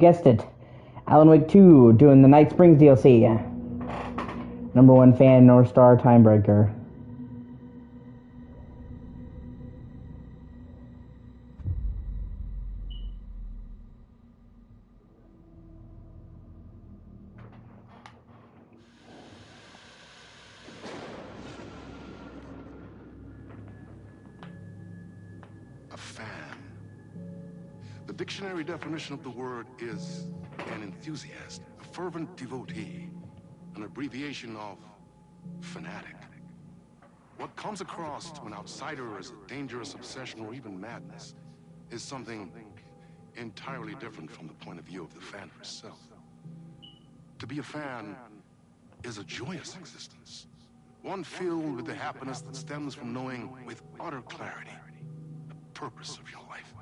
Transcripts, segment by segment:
Guessed it. Alan Wake 2 doing the Night Springs DLC. Number one fan, North Star Timebreaker. A fan. The dictionary definition of the word is an enthusiast, a fervent devotee, an abbreviation of fanatic. What comes across to an outsider as a dangerous obsession or even madness is something entirely different from the point of view of the fan herself. To be a fan is a joyous existence, one filled with the happiness that stems from knowing with utter clarity the purpose of your life.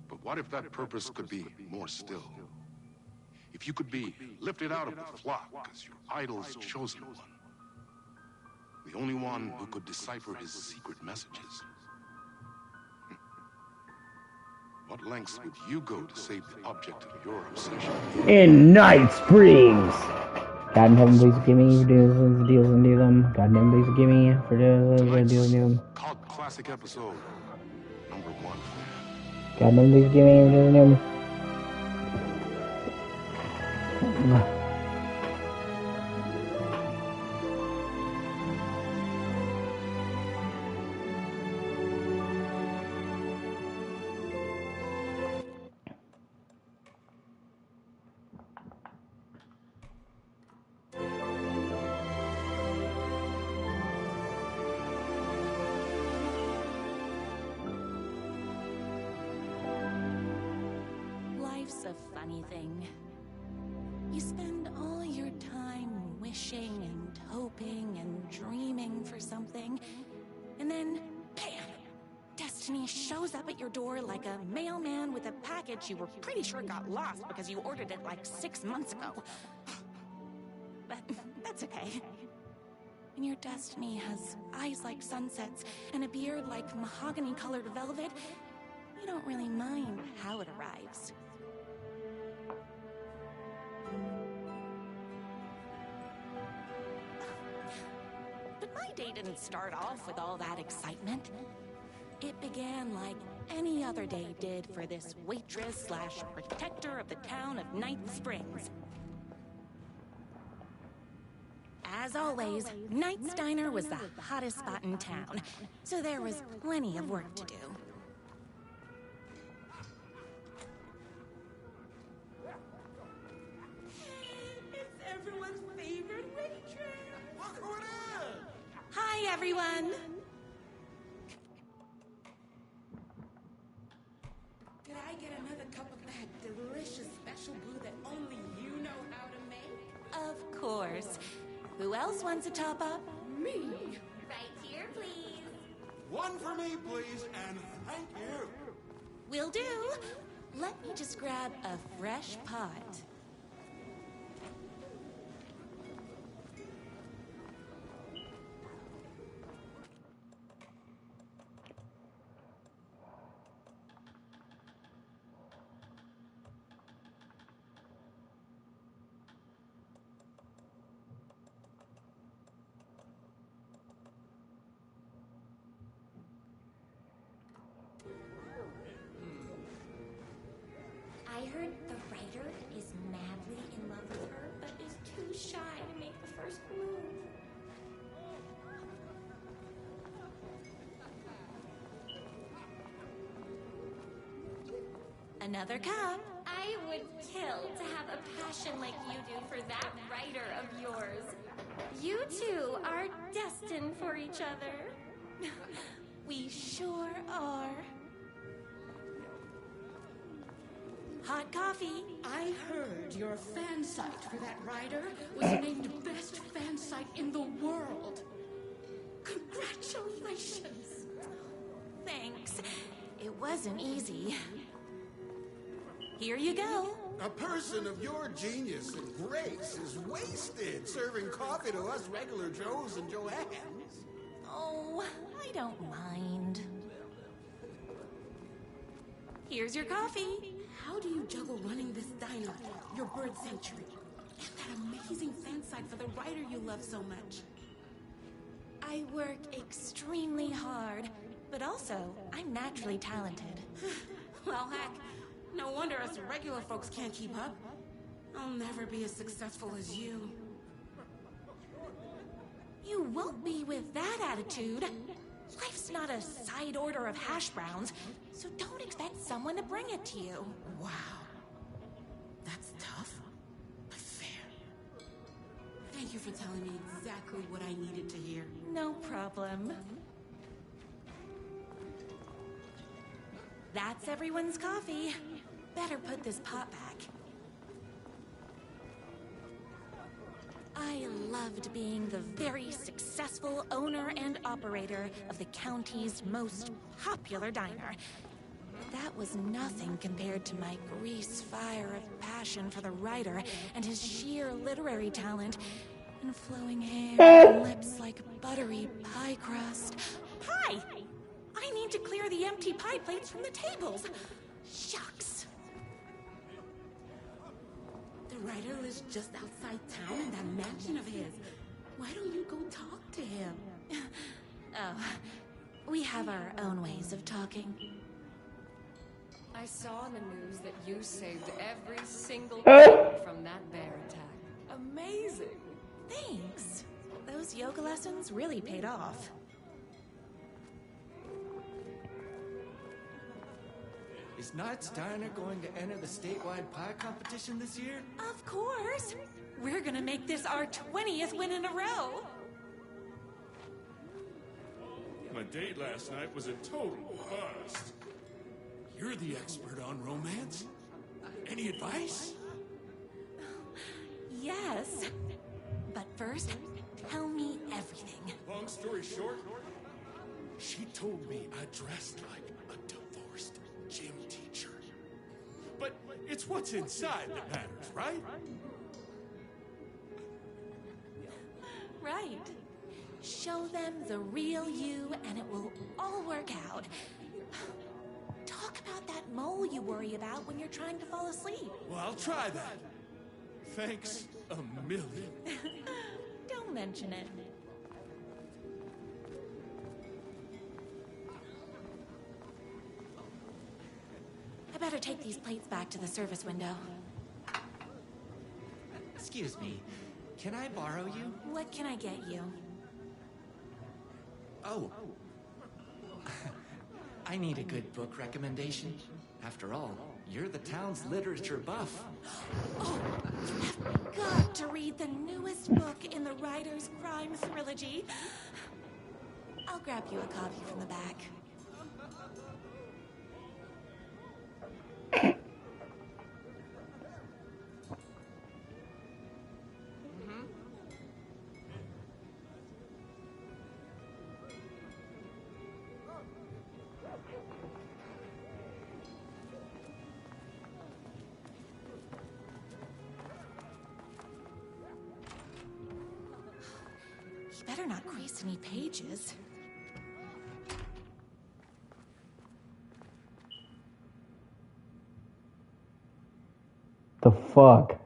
But what if that purpose could be more still? If you could be lifted out of the flock as your idol's chosen one, the only one who could decipher his secret messages. What lengths would you go to save the object of your obsession? In Night Springs! God in heaven, please forgive me for doing the deals and do them. God in heaven, please forgive me for doing the deals and do them. Cult classic episode number 1. God in heaven, please forgive me for doing them. Life's a funny thing. You spend all your time wishing and hoping and dreaming for something, and then, bam! Destiny shows up at your door like a mailman with a package you were pretty sure got lost because you ordered it like 6 months ago. But that's okay. When your destiny has eyes like sunsets and a beard like mahogany-colored velvet, you don't really mind how it arrives. But my day didn't start off with all that excitement. It began like any other day did for this waitress/protector of the town of Night Springs. As always, Knight's Diner was the hottest spot in town, so there was plenty of work to do. It's everyone's favorite waitress! Look who it is! Hi, everyone! Could I get another cup of that delicious special brew that only you know how to make? Of course. Who else wants a top-up? Me? Right here, please. One for me, please, and thank you. Will do. Let me just grab a fresh pot. I heard the writer is madly in love with her, but is too shy to make the first move. Another cup. I would kill to have a passion like you do for that writer of yours. You two are destined for each other. We sure are. Hot coffee. I heard your fan site for that writer was named best fan site in the world. Congratulations! Thanks. It wasn't easy. Here you go. A person of your genius and grace is wasted serving coffee to us regular Joes and Joannes. Oh, I don't mind. Here's your coffee. How do you juggle running this diner, your bird sanctuary, and that amazing fan site for the writer you love so much? I work extremely hard, but also I'm naturally talented. Well, heck, no wonder us regular folks can't keep up. I'll never be as successful as you. You won't be with that attitude. Life's not a side order of hash browns, so don't expect someone to bring it to you. Wow. That's tough, but fair. Thank you for telling me exactly what I needed to hear. No problem. That's everyone's coffee. Better put this pot back. I loved being the very successful owner and operator of the county's most popular diner. That was nothing compared to my grease fire of passion for the writer and his sheer literary talent and flowing hair and lips like buttery pie crust. Pie! I need to clear the empty pie plates from the tables. Shucks. The writer lives just outside town in that mansion of his. Why don't you go talk to him? Oh, we have our own ways of talking. I saw in the news that you saved every single person from that bear attack. Amazing! Thanks. Those yoga lessons really paid off. Is Knight's Diner going to enter the statewide pie competition this year? Of course! We're gonna make this our 20th win in a row! My date last night was a total bust. You're the expert on romance. Any advice? Yes. But first, tell me everything. Long story short, she told me I dressed like a divorced gym teacher. But it's what's inside that matters, right? Right. Show them the real you and it will all work out. Talk about that mole you worry about when you're trying to fall asleep. Well, I'll try that. Thanks a million. Don't mention it. I better take these plates back to the service window. Excuse me, can I borrow you? What can I get you? Oh. I need a good book recommendation. After all, you're the town's literature buff. Oh, you have got to read the newest book in the Writer's Crime Trilogy. I'll grab you a copy from the back. He better not crease any pages. The fuck?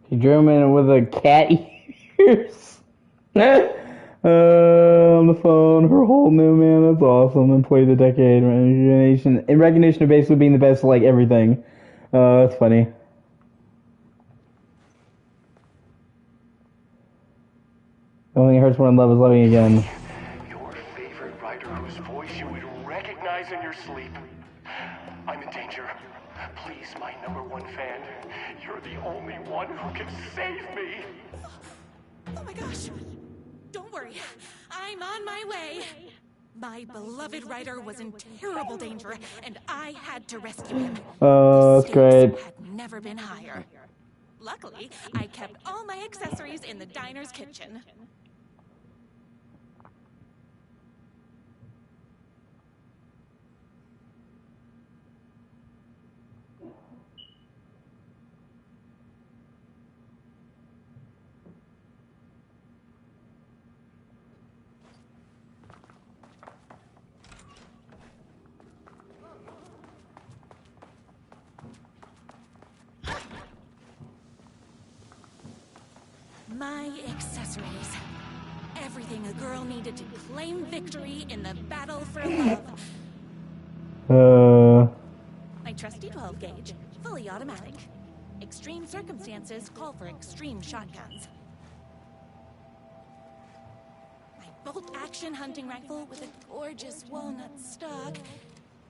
He drew him in with a cat ears. On the phone, her whole new man, that's awesome. And played the decade in recognition of basically being the best at like everything. That's funny. The only thing that hurts when love is loving again. Your favorite writer whose voice you would recognize in your sleep. I'm in danger. Please, my #1 fan. You're the only one who can save me. Oh my gosh! Don't worry, I'm on my way. My beloved writer was in terrible danger, and I had to rescue him. Oh, that's great. Had never been higher. Luckily, I kept all my accessories in the diner's kitchen. My accessories. Everything a girl needed to claim victory in the battle for love. My trusty 12 gauge, fully automatic. Extreme circumstances call for extreme shotguns. My bolt-action hunting rifle with a gorgeous walnut stock.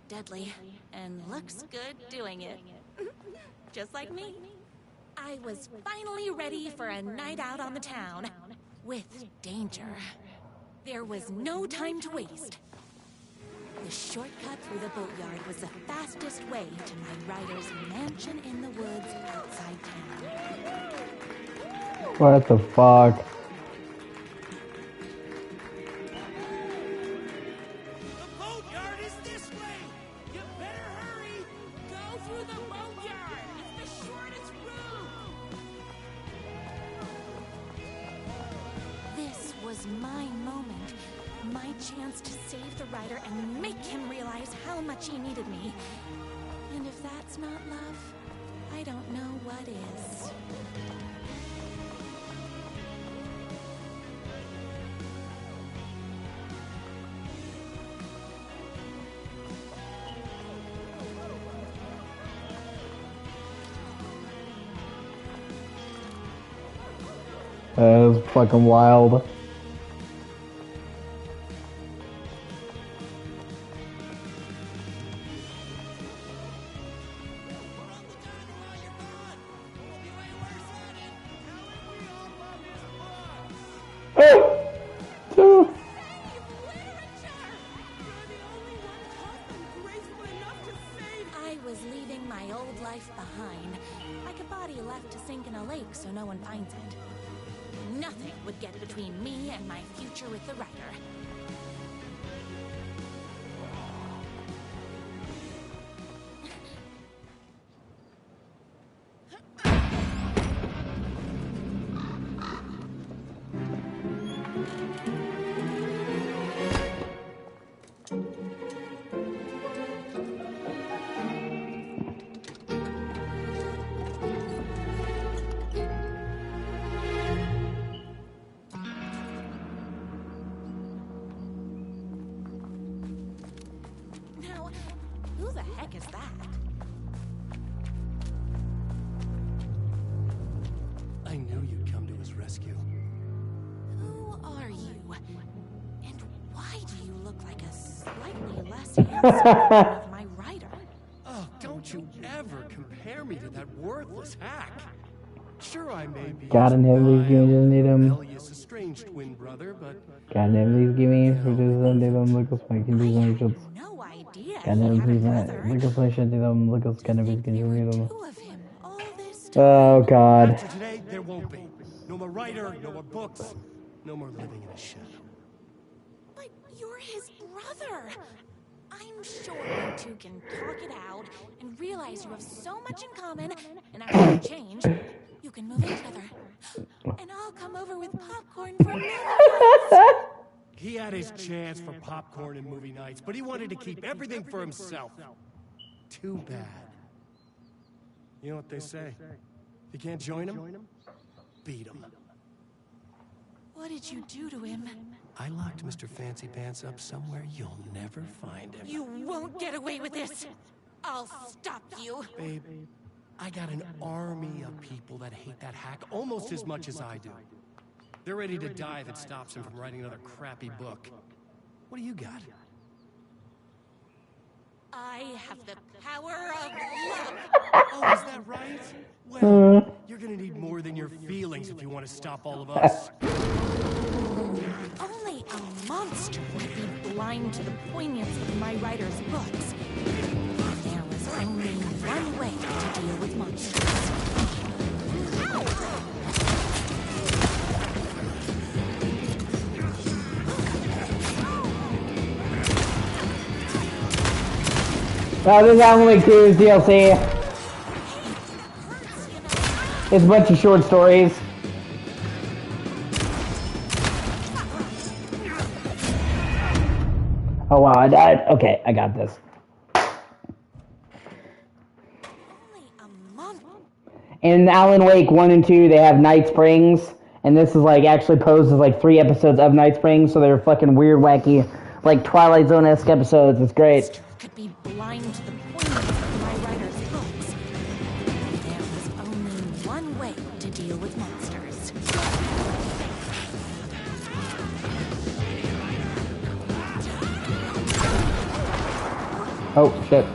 Deadly, and looks good doing it. Just like me. I was finally ready for a night out on the town. With danger. There was no time to waste. The shortcut through the boatyard was the fastest way to my rider's mansion in the woods outside town. What the fuck? The boatyard is this way! You better hurry! Go through the boatyard! It's the shortest route! This was my moment. My chance to save the rider and make him realize how much he needed me. And if that's not love, I don't know what is. That was fucking wild. I was leaving my old life behind, like a body left to sink in a lake so no one finds it. Nothing would get between me and my future with the rider. Who the heck is that? I knew you'd come to his rescue. Who are you? And why do you look like a slightly less handsome version of my rider? Oh, don't you ever compare me to that worthless hack. Sure, I may be God in heaven, please give me just need him. rebellious, estranged twin brother, but God in heaven, please give me for just need them. Look us, my can do some shots. No idea. God in heaven, please not. Look us, my should do them. Look us, kind of please can you need them. Two of him all this time. Oh God. after today, there won't be. No more writer, no more books, no more living in a shadow. But you're his brother. I'm sure you two can talk it out and realize you have so much in common, and after you change, you can move in together. And I'll come over with popcorn for movie nights. He had his chance for popcorn and movie nights, but he wanted to keep everything for himself. Too bad. You know what they say? If you can't join him, beat him. What did you do to him? I locked Mr. Fancy Pants up somewhere you'll never find him. You won't get away with this. I'll stop you. Babe, I got an army of people that hate that hack almost as much as I do. They're ready to die if it stops him from writing another crappy book. What do you got? I have the power of love. Oh, is that right? Well, you're gonna need more than your feelings if you want to stop all of us. Only a monster would be blind to the poignancy of my writer's books. There was only one way to deal with monsters. Oh, this Alan Wake 2 is DLC. It's a bunch of short stories. Oh wow, I died. Okay, I got this. In Alan Wake 1 and 2, they have Night Springs, And this is like actually posed as like 3 episodes of Night Springs, so they're fucking weird, wacky, like Twilight Zone-esque episodes. It's great. Could be blind to the poignance of my writer's thoughts. There was only one way to deal with monsters. Oh, shit.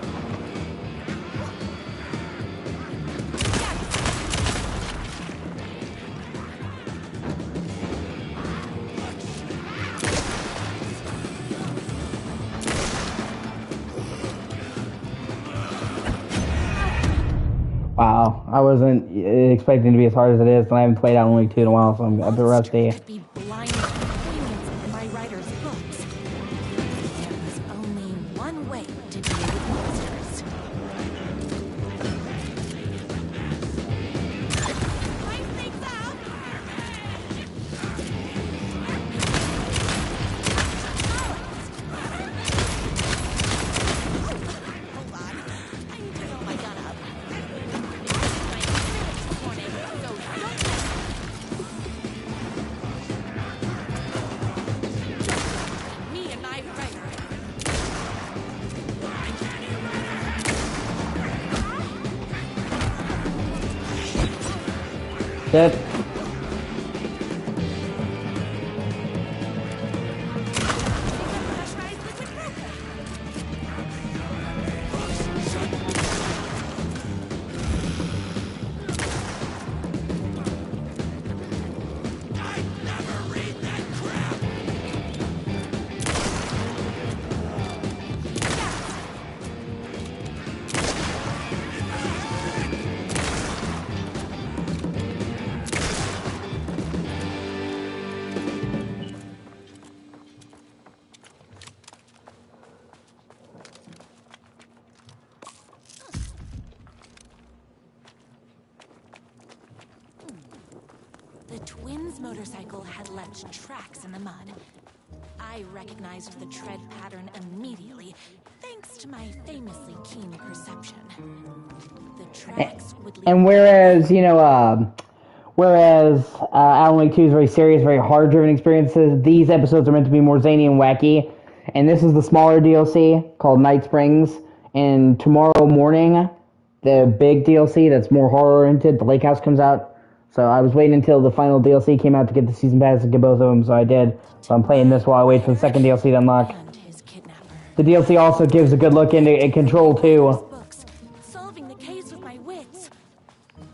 Wow, I wasn't expecting it to be as hard as it is, and I haven't played Alan Wake 2 in a while, so I'm a bit rusty. Could be blind to the poignance of my writer's thoughts. There was only one way to deal with monsters. Light things out! Hold on. I need to fill my gun up. Me and my writer. Shit. The twins' motorcycle had left tracks in the mud. I recognized the tread pattern immediately, thanks to my famously keen perception. The tracks would lead. And whereas, you know, Alan Wake 2 is very serious, very hard-driven experiences, these episodes are meant to be more zany and wacky. And this is the smaller DLC called Night Springs. And tomorrow morning, the big DLC that's more horror-oriented, The Lake House, comes out. So I was waiting until the final DLC came out to get the season pass and get both of them, so I did. So I'm playing this while I wait for the second DLC to unlock. The DLC also gives a good look into Control 2. Solving the case with my wits.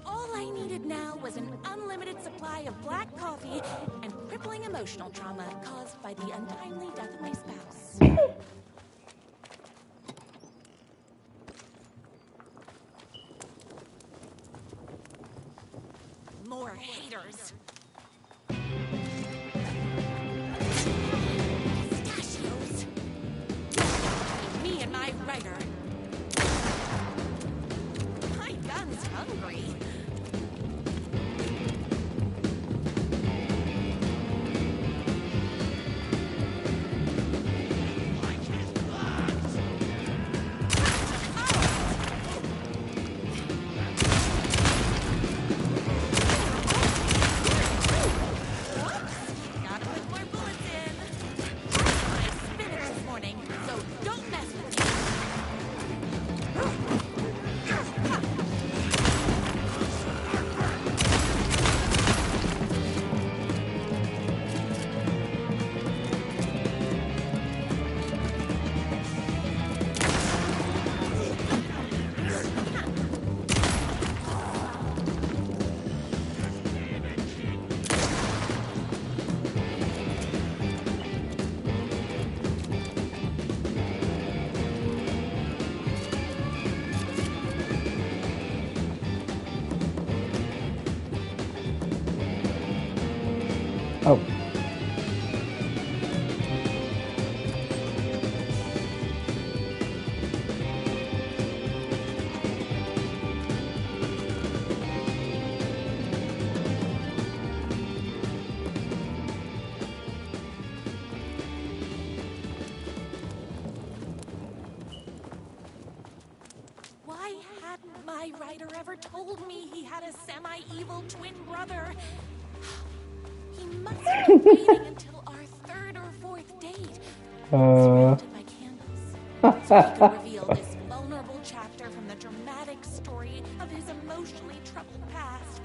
All I needed now was an unlimited supply of black coffee and crippling emotional trauma caused by the untimely death of my spouse. More haters. Pistachios. Me and my writer. My gun's hungry. Gotta put more bullets in. I spinach this morning, so don't mess with me. Oh. Why hadn't my writer ever told me he had a semi-evil twin brother? must be waiting until our third or fourth date, surrounded by candles, so he could reveal this vulnerable chapter from the dramatic story of his emotionally troubled past.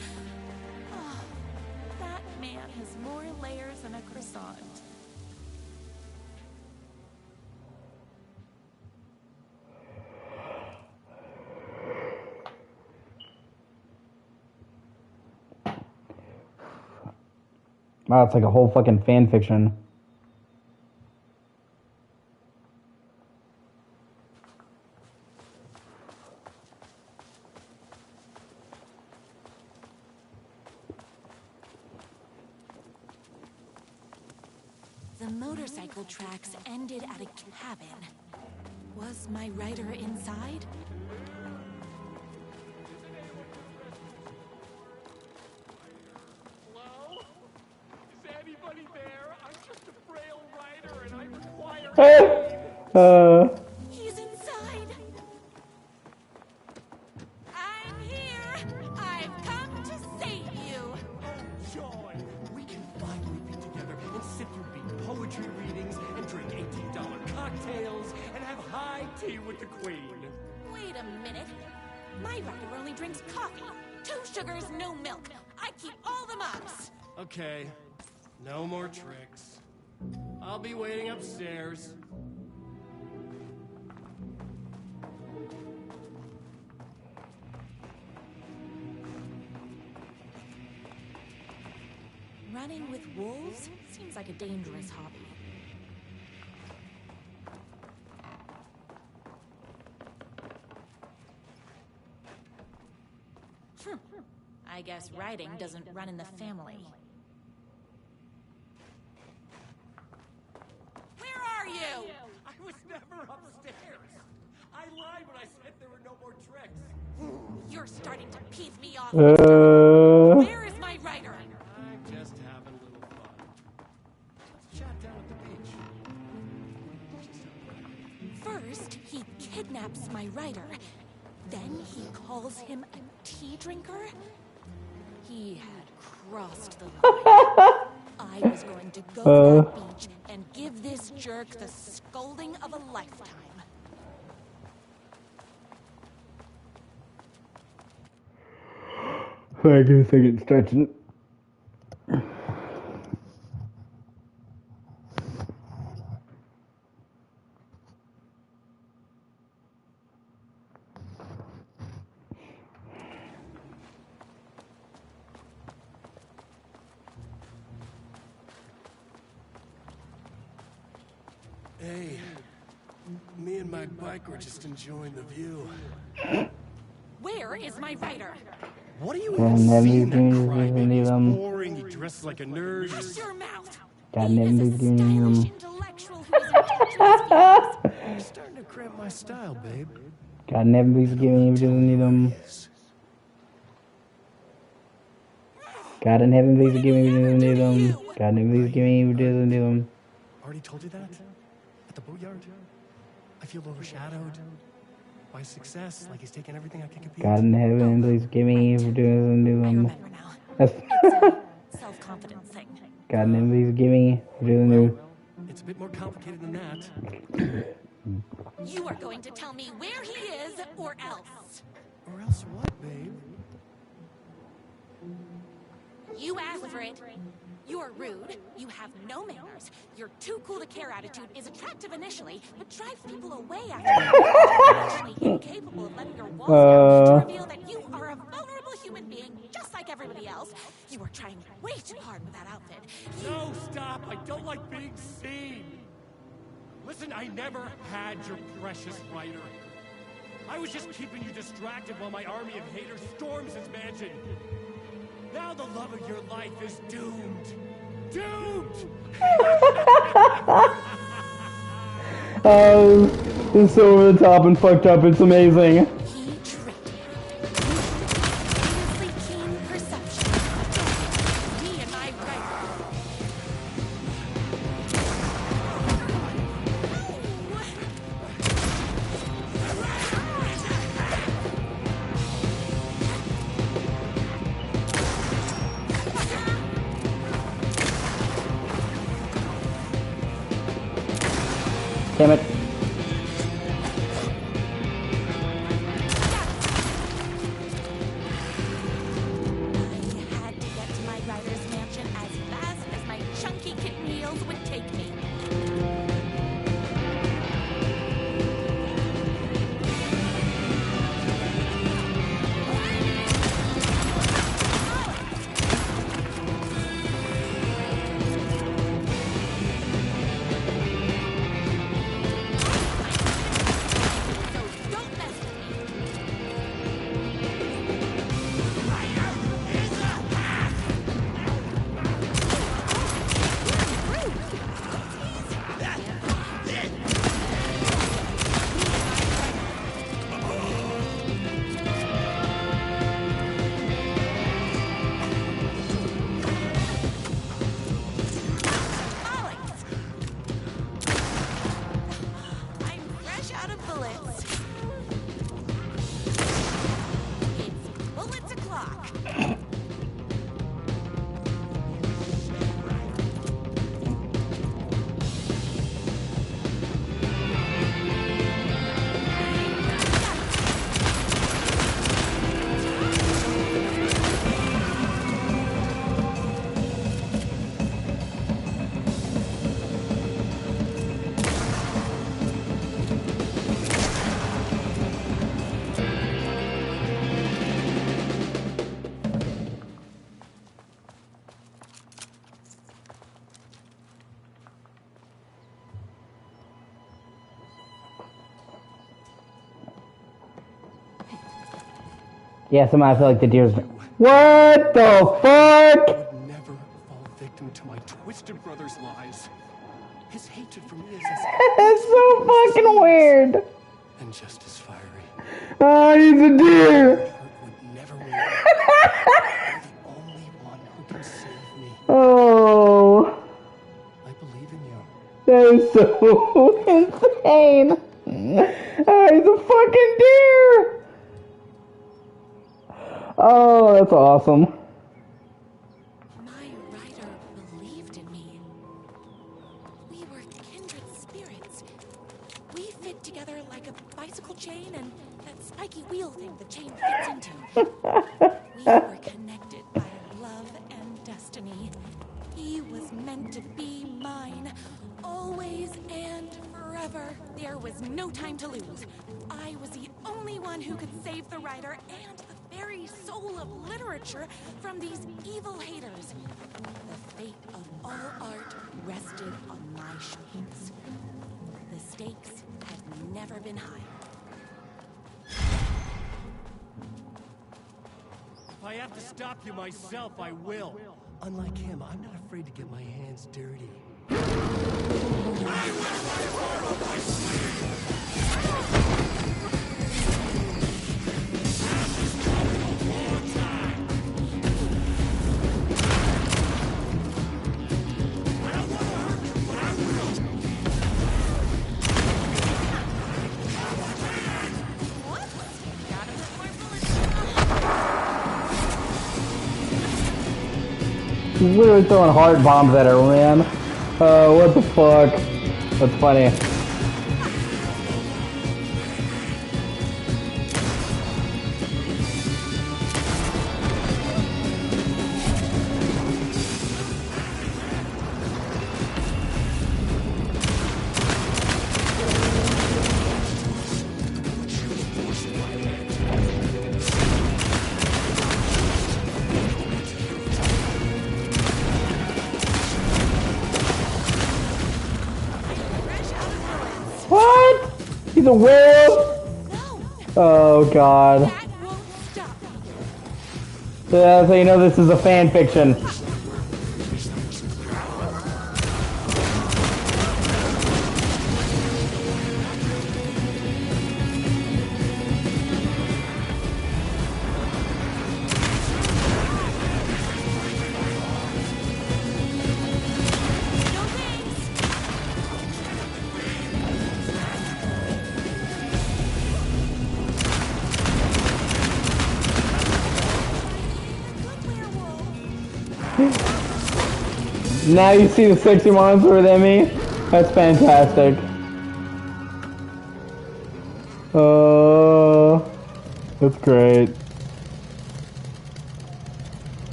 Oh, that man has more layers than a croissant. Wow, it's like a whole fucking fan fiction. The motorcycle tracks ended at a cabin. Was my writer inside? Hello? Is anybody there? I'm just a frail writer and I require aid. He's inside. I'm here. I've come to save you. Oh, joy! We can finally be together and sit through big poetry readings and drink $18 cocktails and have high tea with the queen. Wait a minute. My writer only drinks coffee. 2 sugars, no milk. I keep all the mugs. Okay, no more tricks. I'll be waiting upstairs. Running with wolves seems like a dangerous hobby. I guess writing doesn't run in the family. Where are you? I was never upstairs. I lied when I said there were no more tricks. You're starting to piss me off. Where is my writer? I'm just having a little fun. Let's chat down at the beach. First, he kidnaps my writer. Then he calls him a tea drinker. He had crossed the line. I was going to go to that beach and give this jerk the scolding of a lifetime. I guess I get stretching. Hey, me and my bike were just enjoying the view. Where is my writer? What are you And even then seeing you that can crybaby? leave He's them. boring, he dresses like a nerd. Shut your mouth. God, He never is a giving stylish him. intellectual who is in touch with his feelings. You're starting to cramp my style, babe. God never please give me if he doesn't need them. God in heaven, please give me if he doesn't need them. God never please give me if he doesn't need them. Already told you that? At the boatyard? I feel overshadowed by success, like he's taking everything I can compete. God in heaven, please give me if he doesn't need I them. remember now. That's It's a self-confidence thing. God never please give me if he doesn't need them. It's a bit more complicated than that. You are going to tell me where he is, or else. Or else what, babe? You asked for it. You're rude. You have no manners. Your too cool to care attitude is attractive initially, but drives people away after you're actually incapable of letting your walls down to reveal that you are a vulnerable human being just like everybody else. You are trying way too hard with that outfit. No, stop. I don't like being seen. Listen, I never had your precious writer. I was just keeping you distracted while my army of haters storms his mansion. Now the love of your life is doomed. Doomed! Oh, it's so over the top and fucked up. It's amazing. He tricked me. Seriously keen perception. Me and my writer. Damn it. I had to get to my rider's mansion as fast as my chunky kitten heels would take me. So don't mess with me. Alex! I'm fresh out of bullets. It's bullets o'clock. Yeah, somehow I feel like the deer's... What the fuck? Would never fall victim to my twisted brother's lies. His hatred for me is as That's so fucking weird. and just as fiery. Oh, he's a deer. Hurt would never win. You're the only one who can save me. Oh, I believe in you. that is so insane. Oh, he's a fucking deer. Oh, that's awesome. My rider believed in me. We were kindred spirits. We fit together like a bicycle chain and that spiky wheel thing the chain fits into. We were connected by love and destiny. He was meant to be mine, always and forever. There was no time to lose. I was the only one who could save the rider and the very soul of literature from these evil haters. The fate of all art rested on my shoulders. The stakes had never been higher. If I have to stop you myself, I will. Unlike him, I'm not afraid to get my hands dirty. He's literally throwing heart bombs at her, man. What the fuck? That's funny. What? He's a werewolf? No, Oh god. that won't stop me. Yeah, so you know this is a fan fiction. No thanks. Good werewolf. Now you see the sexy monster with Emmy? That's fantastic. Oh, that's great.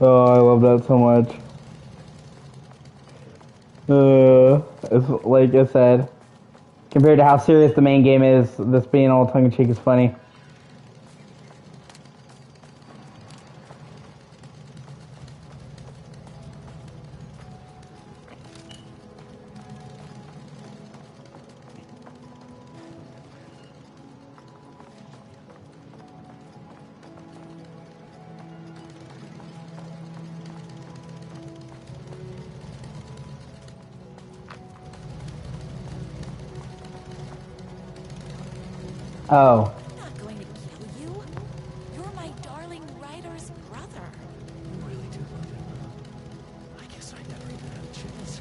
Oh, I love that so much. It's like I said, compared to how serious the main game is, this being all tongue-in-cheek is funny. Oh. I'm not going to kill you. You're my darling writer's brother. You really do love him. I guess I never even had a chance.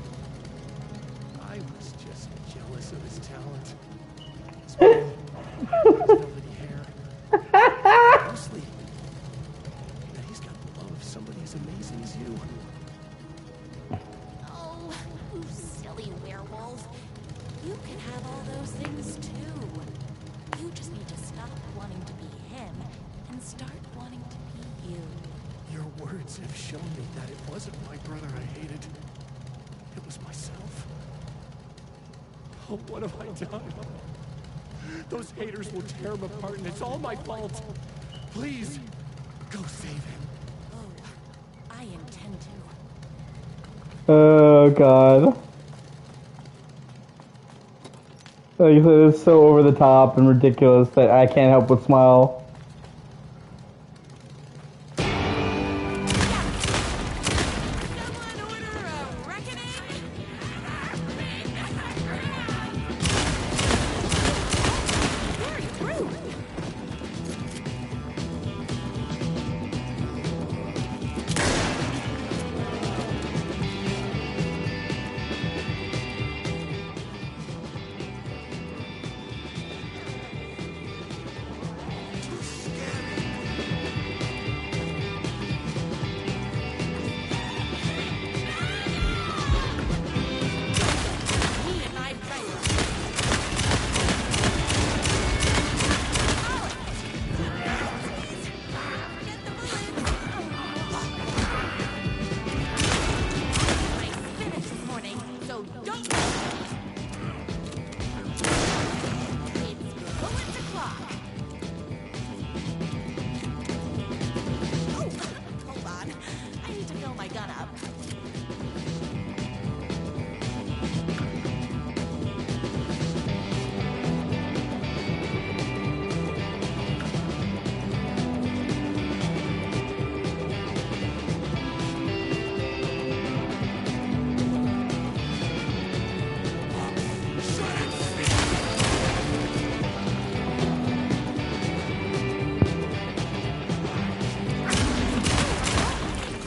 I was just jealous of his talent. His big, velvety hair. Mostly, that he's got the love of somebody as amazing as you. Oh, you silly werewolf. You can have all those things too. You just need to stop wanting to be him and start wanting to be you. Your words have shown me that it wasn't my brother I hated. It was myself. Oh, what have I done? Those haters will tear him apart, and it's all my fault. Please, go save him. Oh, I intend to. Oh God. Like I said, it's so over the top and ridiculous that I can't help but smile. Someone order a reckoning? Very rude. Me and my writer. Get the bullets. I finished this morning, so don't. It's bullets o'clock. Oh, hold on. I need to fill my gun up.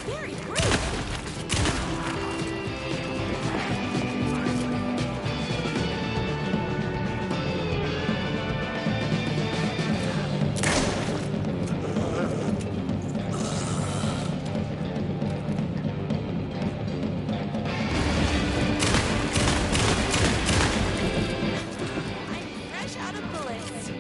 Very rude. I'm fresh out of bullets.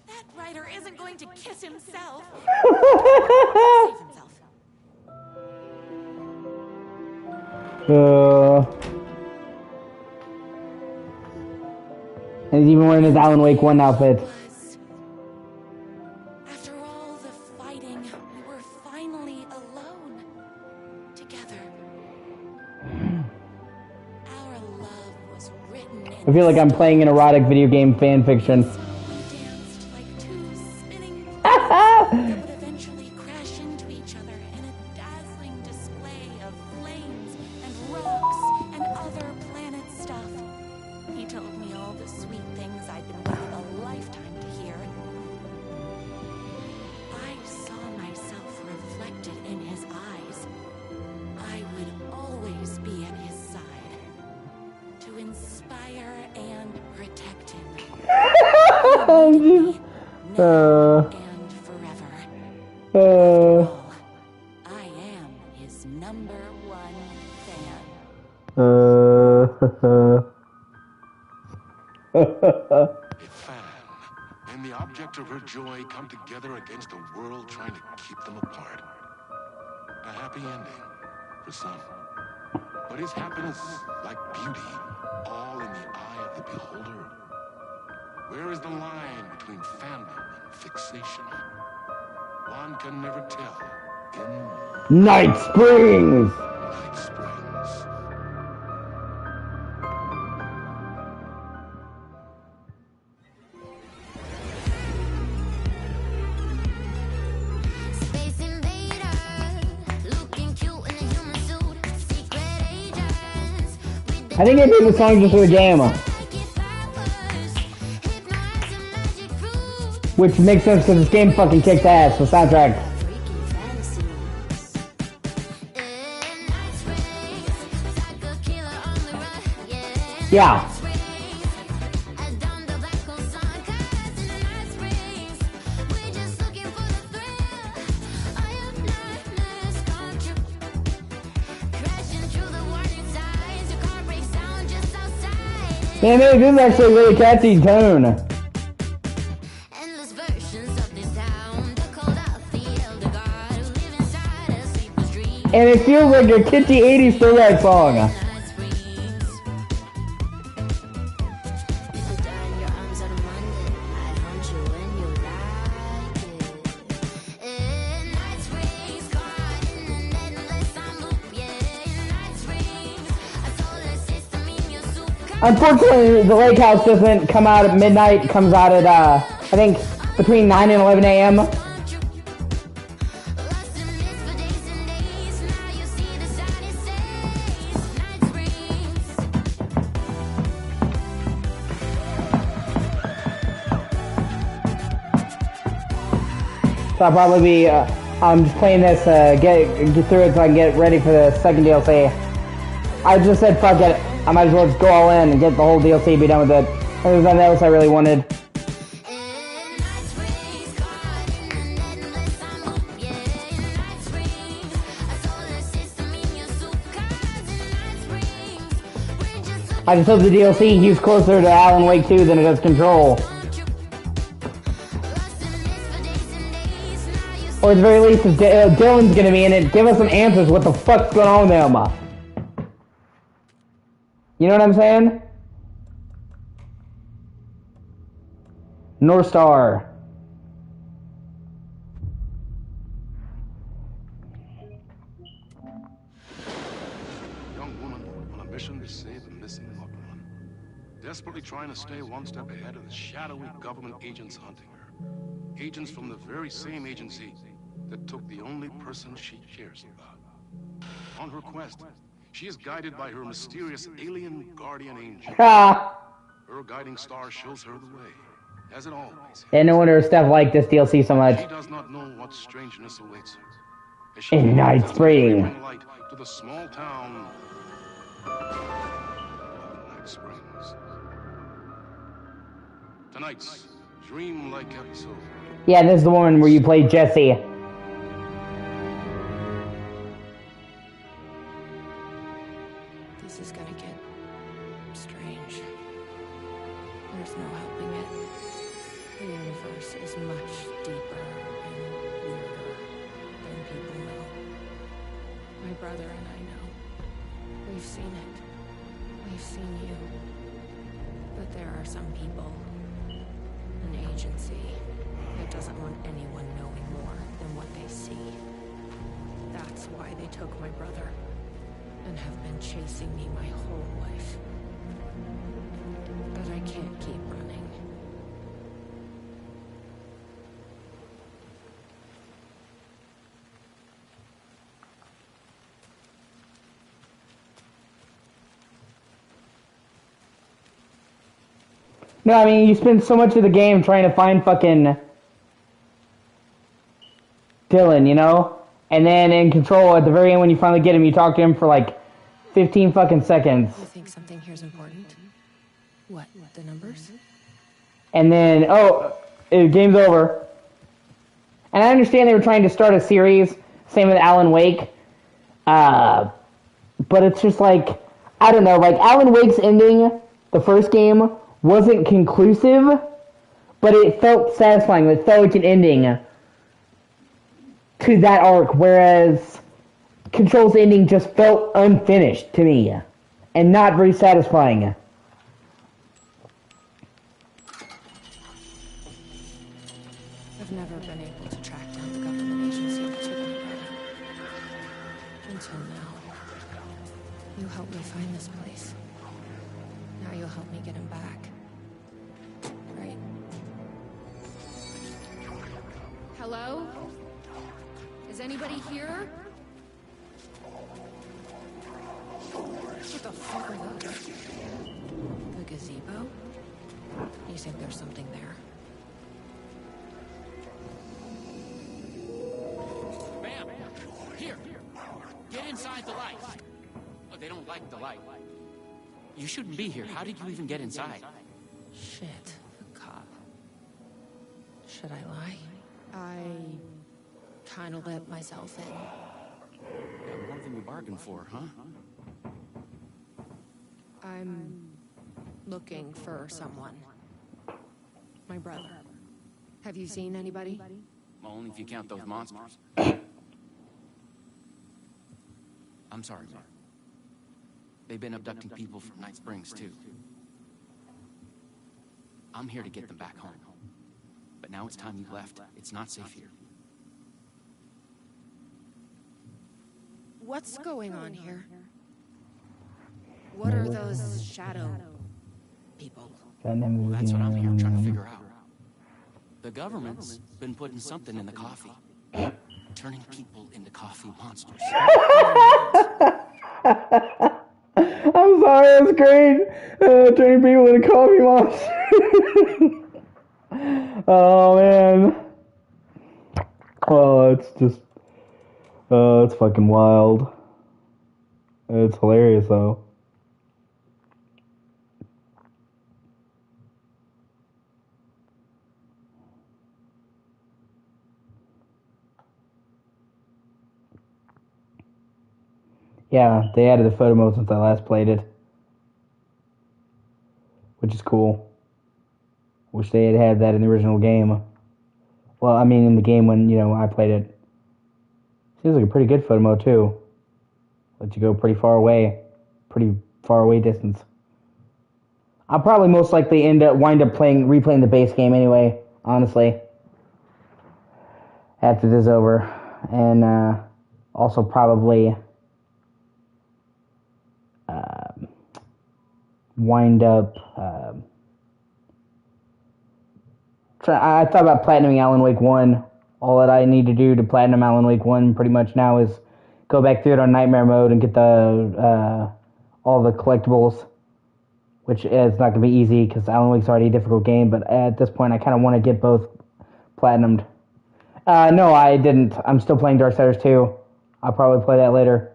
That writer isn't going to kiss himself. Save himself. And he's even wearing his Alan Wake 1 outfit. After all the fighting, we were finally alone. Together. Our love was written in I feel like I'm playing an erotic video game fan fiction. So we danced like two spinning plates that would eventually crash into each other in a dazzling display of flames and rocks and other planet stuff. to inspire and protect him. Now and forever. After all, I am his #1 fan. A fan and the object of her joy come together against a world trying to keep them apart. A happy ending for some. But is happiness, like beauty, all in the eye of the beholder? Where is the line between fandom and fixation? One can never tell. In Night Springs! Night Springs. Space invader, looking cute in a human suit. Secret agents. I think they made the song just for the game. Which makes sense because this game fucking kicks ass, the soundtrack. Yeah. Man, this is actually a really catchy tune. And it feels like a kitschy 80s throwback song. Unfortunately, the Lake House doesn't come out at midnight. It comes out at, I think, between 9 and 11 a.m. So I'll probably be, I'm just playing this, get through it so I can get ready for the second DLC. I just said, fuck it. I might as well just go all in and get the whole DLC, be done with it. There's nothing else I really wanted. I just hope the DLC hews closer to Alan Wake 2 than it does Control. Or at the very least, if Dylan's gonna be in it, give us some answers. What the fuck's going on with him? You know what I'm saying? North Star. Young woman on a mission to save a missing loved one. Desperately trying to stay one step ahead of the shadowy government agents hunting her. Agents from the very same agency that took the only person she cares about. On her quest, she is guided by her mysterious alien guardian angel. Her guiding star shows her the way, as it always has. And no wonder Steph liked this DLC so much. She does not know what strangeness awaits her. As she In Night Spring. bring light to the small town of Night Springs. Tonight's dreamlike episode. Yeah, this is the one where you play Jesse. This is gonna get strange. There's no helping it. The universe is much deeper and weirder than people know. My brother and I know. We've seen it. We've seen you. But there are some people, an agency, that doesn't want anyone knowing more than what they see. That's why they took my brother and have been chasing me my whole life. But I can't keep running. No, I mean, you spend so much of the game trying to find fucking Dylan, you know? And then in Control, at the very end when you finally get him, you talk to him for like 15 fucking seconds. You think something here's important? What, the numbers? And then, game's over. And I understand they were trying to start a series, same with Alan Wake. But it's just like, I don't know, like Alan Wake's ending, the first game, wasn't conclusive, but it felt satisfying. It felt like an ending to that arc, whereas Control's ending just felt unfinished to me, and not very satisfying. I've never been able to track down the government agency that took my brother. Until now. You helped me find this place. Now you'll help me get him back. Right? Hello? Is anybody here? What the fuck are those? The gazebo? You think there's something there? Bam! Here! Get inside the light! Oh, they don't like the light. You shouldn't be here. How did you even get inside? Shit. A cop. Should I lie? I kinda let myself in. Yeah, more than you bargained for, huh? I'm looking for someone. My brother. Have you seen anybody? Well, only if you count those monsters. I'm sorry, Mark. They've been abducting people from Night Springs, too. I'm here to get them back home. But now it's time you left. It's not safe here. What's going on here? What are those shadow people? Well, that's what I'm here trying to figure out. The government's been putting something in the coffee. Turning people into coffee monsters. I'm sorry, that's great. Turning people into coffee monsters. Oh, man. Oh, it's just... it's fucking wild. It's hilarious, though. Yeah, they added the photo mode since I last played it. Which is cool. Wish they had that in the original game. Well, I mean in the game when, I played it. Seems like a pretty good photo mode, too. Let you go pretty far away distance. I'll probably most likely wind up replaying the base game anyway, honestly. After this is over. And, also probably... wind up... I thought about platinuming Alan Wake 1. All that I need to do to platinum Alan Wake 1 pretty much now is go back through it on Nightmare Mode and get the all the collectibles, which is not going to be easy because Alan Wake's already a difficult game, but at this point I kind of want to get both platinumed. No, I didn't. I'm still playing Darksiders 2. I'll probably play that later.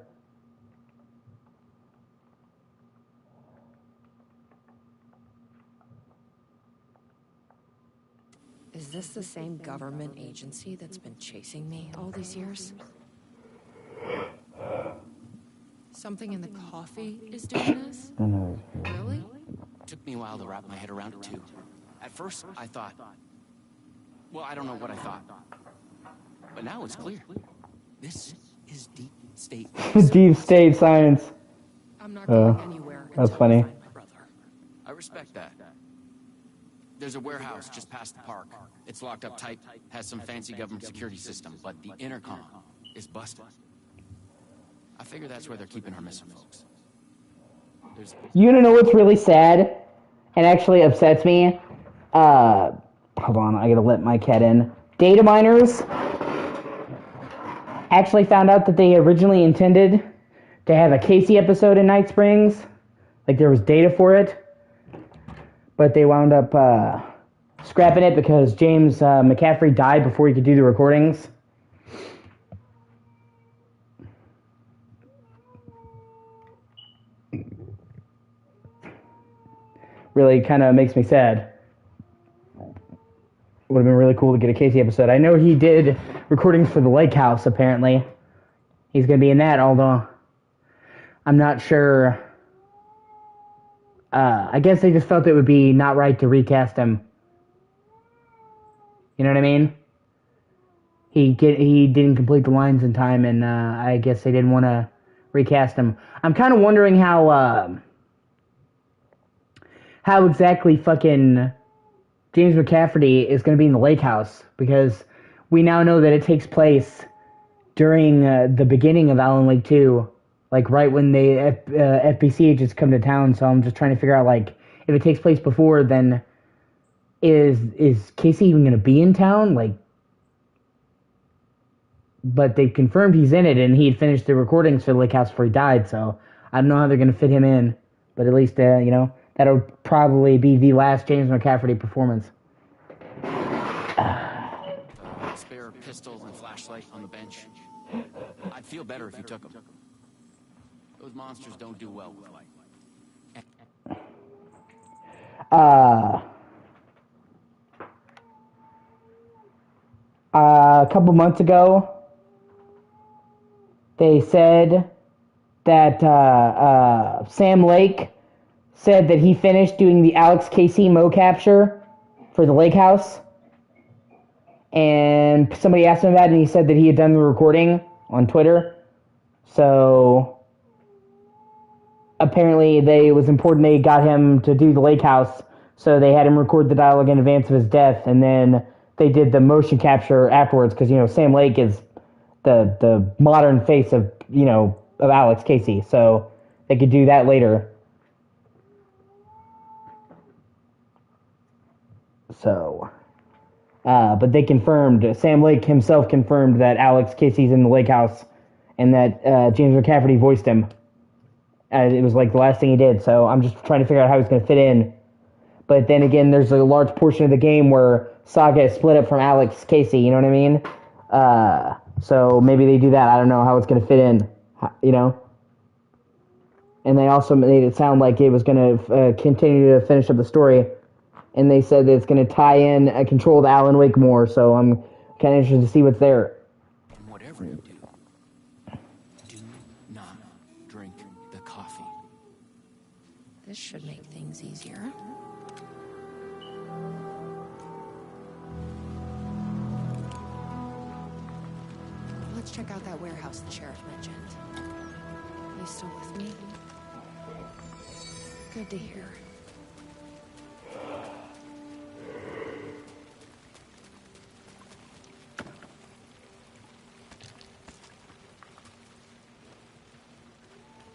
Is this the same government agency that's been chasing me all these years? Something in the coffee is doing this? Really? Took me a while to wrap my head around it, too. At first, I thought... Well, I don't know what I thought. But now it's clear. This is deep state. Deep state science. I'm not going anywhere. That's funny. I respect that. There's a warehouse just past the park. It's locked up tight, has some fancy government security system, but the intercom is busted. I figure that's where they're keeping our missing folks. You don't know what's really sad and actually upsets me? Hold on, I gotta let my cat in. Data miners actually found out that they originally intended to have a Casey episode in Night Springs. Like there was data for it. But they wound up scrapping it because James McCaffrey died before he could do the recordings. really kind of makes me sad. Would have been really cool to get a Casey episode. I know he did recordings for the Lake House, apparently. He's going to be in that, although I'm not sure. I guess they just felt it would be not right to recast him. You know what I mean? He didn't complete the lines in time, and I guess they didn't want to recast him. I'm kind of wondering how exactly fucking James McCafferty is going to be in the Lake House, because we now know that it takes place during the beginning of Alan Wake 2, like right when the FBC agents come to town. So I'm just trying to figure out, like, if it takes place before, then is Casey even going to be in town? Like, but they confirmed he's in it, and he had finished the recordings for the Lake House before he died. So I don't know how they're going to fit him in, but at least that'll probably be the last James McCafferty performance. Spare pistol and flashlight on the bench. I'd feel better if you took them. Those monsters don't do well with light. A couple months ago, they said that Sam Lake said that he finished doing the Alex Casey Mo capture for the Lake House. And somebody asked him about it, and he said that he had done the recording on Twitter. So apparently it was important they got him to do the Lake House, so they had him record the dialogue in advance of his death, and then they did the motion capture afterwards, because, Sam Lake is the modern face of Alex Casey, so they could do that later. So, but they confirmed, Sam Lake himself confirmed that Alex Casey's in the Lake House, and that James McCafferty voiced him. It was like the last thing he did, so I'm just trying to figure out how he's going to fit in. But then again, there's a large portion of the game where Saga is split up from Alex Casey, you know what I mean? So maybe they do that. I don't know how it's going to fit in, And they also made it sound like it was going to continue to finish up the story. And they said that it's going to tie in a controlled Alan Wake more, so I'm kind of interested to see what's there. And whatever you do not drink the coffee. This should make things easier. Let's check out that warehouse the sheriff mentioned. Are you still with me? Good to hear.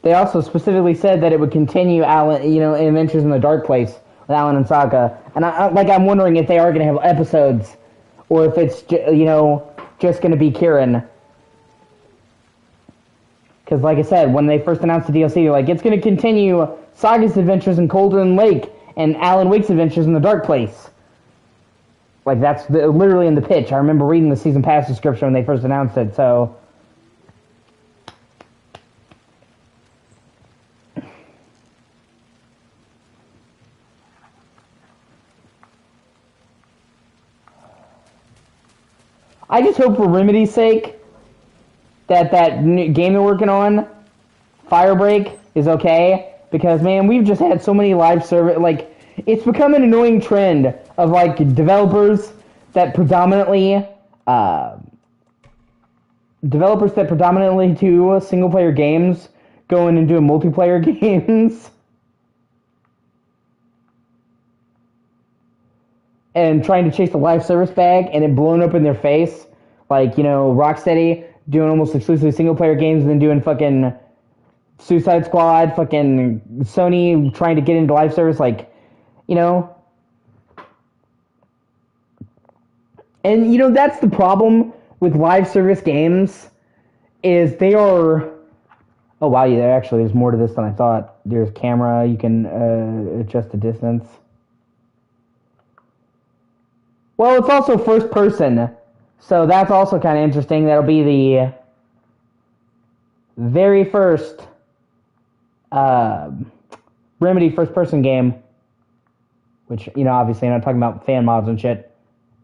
They also specifically said that it would continue Alan, in Adventures in the Dark Place with Alan and Saga. And I'm wondering if they are going to have episodes, or if it's just going to be Kieran. Because, like I said, when they first announced the DLC, they're like, it's going to continue Saga's adventures in Coldren Lake and Alan Wake's adventures in the Dark Place. Like, that's literally in the pitch. I remember reading the season pass description when they first announced it, so... I just hope for Remedy's sake that new game they're working on, Firebreak, is okay. Because, man, we've just had so many live service... Like, it's become an annoying trend of, like, developers that predominantly do single-player games going and doing multiplayer games. And trying to chase the live service bag and it blown up in their face. Like, Rocksteady doing almost exclusively single-player games and then doing fucking Suicide Squad, fucking Sony trying to get into live service, like, And, that's the problem with live service games, is they are... Oh, wow, there's more to this than I thought. There's camera, you can adjust the distance. Well, it's also first person, so that's also kind of interesting. That'll be the very first Remedy first person game. which, you know, obviously I'm not talking about fan mods and shit.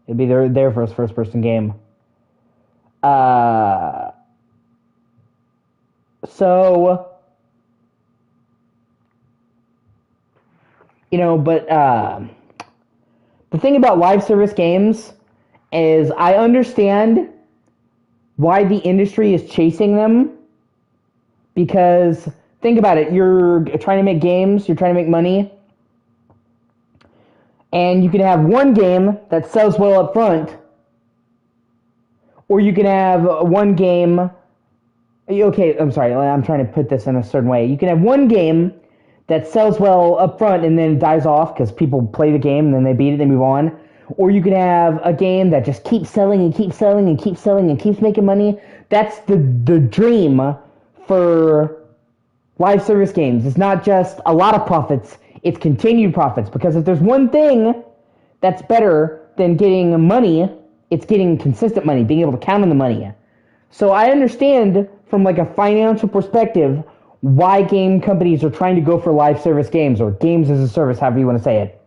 It'd be their first-person game. So, you know, but the thing about live service games is I understand why the industry is chasing them, because think about it, you're trying to make games, you're trying to make money, and you can have one game that sells well up front, or you can have one game, okay, I'm sorry, I'm trying to put this in a certain way. You can have one game that sells well up front and then dies off because people play the game and then they beat it, they move on. Or you can have a game that just keeps selling and keeps selling and keeps selling and keeps making money. That's the dream for live service games. It's not just a lot of profits, it's continued profits. Because if there's one thing that's better than getting money, it's getting consistent money, being able to count on the money. So I understand from like a financial perspective why game companies are trying to go for live service games, or games as a service, however you want to say it.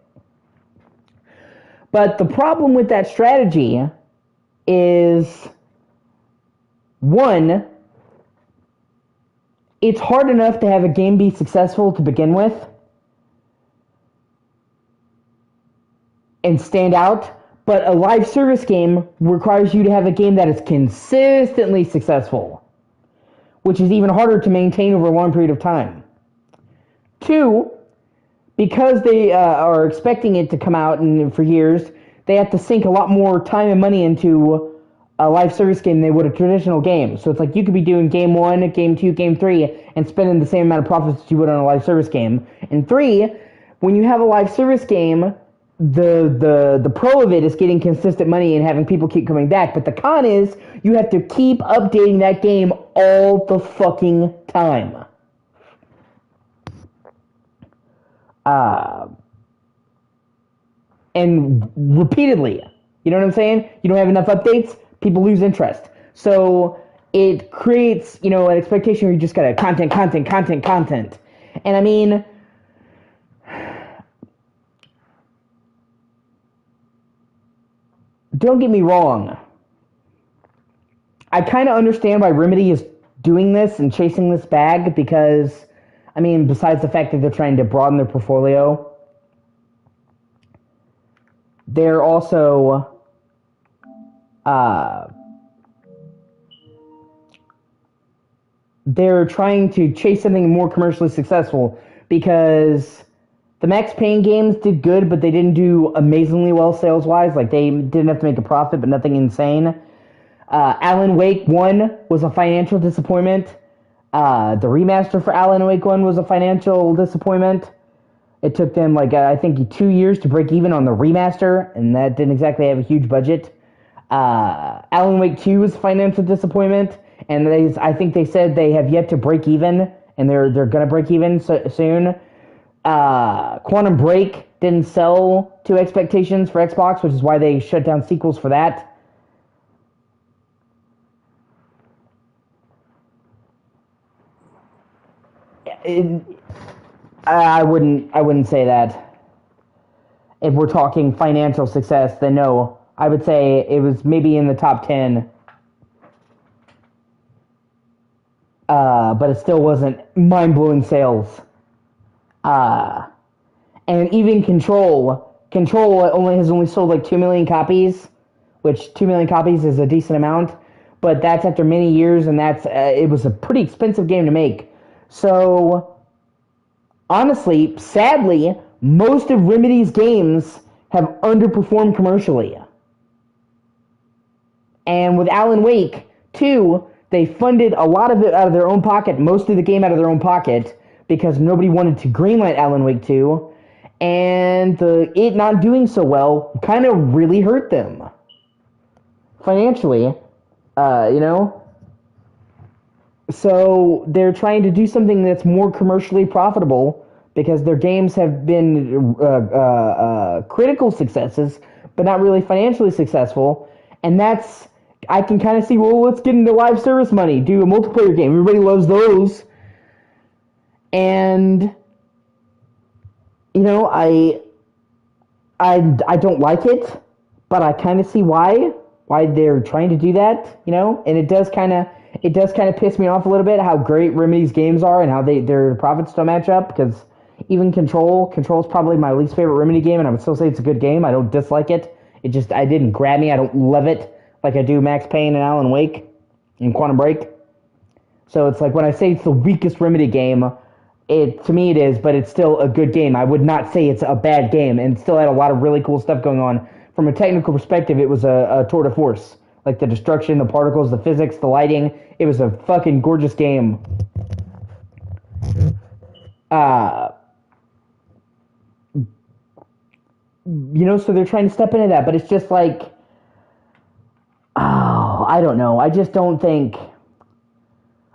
But the problem with that strategy is, one, it's hard enough to have a game be successful to begin with and stand out, but a live service game requires you to have a game that is consistently successful, which is even harder to maintain over a long period of time. Two, because they are expecting it to come out for years, they have to sink a lot more time and money into a live service game than they would a traditional game. So it's like you could be doing game 1, game 2, game 3, and spending the same amount of profits as you would on a live service game. And 3, when you have a live service game, the pro of it is getting consistent money and having people keep coming back. But the con is you have to keep updating that game all the fucking time. And repeatedly. You know what I'm saying? You don't have enough updates, people lose interest. So it creates, you know, an expectation where you just gotta content. And I mean, don't get me wrong. I kind of understand why Remedy is doing this and chasing this bag, because, I mean, besides the fact that they're trying to broaden their portfolio, they're also they're trying to chase something more commercially successful, because the Max Payne games did good, but they didn't do amazingly well sales-wise. Like, they didn't have to make a profit, but nothing insane. Alan Wake 1 was a financial disappointment. The remaster for Alan Wake 1 was a financial disappointment. It took them, like, I think 2 years to break even on the remaster, and that didn't exactly have a huge budget. Alan Wake 2 was a financial disappointment, and I think they said they have yet to break even, and they're going to break even soon. Quantum Break didn't sell to expectations for Xbox, which is why they shut down sequels for that. I wouldn't say that. If we're talking financial success, then no. I would say it was maybe in the top 10. But it still wasn't mind-blowing sales. And even Control has only sold like 2 million copies, which 2 million copies is a decent amount, but that's after many years, and it was a pretty expensive game to make. So, honestly, sadly, most of Remedy's games have underperformed commercially. And with Alan Wake 2, they funded a lot of it out of their own pocket, most of the game out of their own pocket, because nobody wanted to greenlight Alan Wake 2, and it not doing so well kind of really hurt them financially, you know? So they're trying to do something that's more commercially profitable, because their games have been critical successes, but not really financially successful, and that's, I can kind of see, well, let's get into live service money, do a multiplayer game, everybody loves those. And, you know, I don't like it, but I kind of see why they're trying to do that, you know. And it does kind of piss me off a little bit how great Remedy's games are and how their profits don't match up. Because even Control's probably my least favorite Remedy game, and I would still say it's a good game. I don't dislike it. I didn't grab me. I don't love it like I do Max Payne and Alan Wake and Quantum Break. So it's like when I say it's the weakest Remedy game, to me it is, but it's still a good game. I would not say it's a bad game, and it still had a lot of really cool stuff going on. From a technical perspective, it was a tour de force. Like the destruction, the particles, the physics, the lighting. It was a fucking gorgeous game. So they're trying to step into that, but it's just like, I don't know. I don't think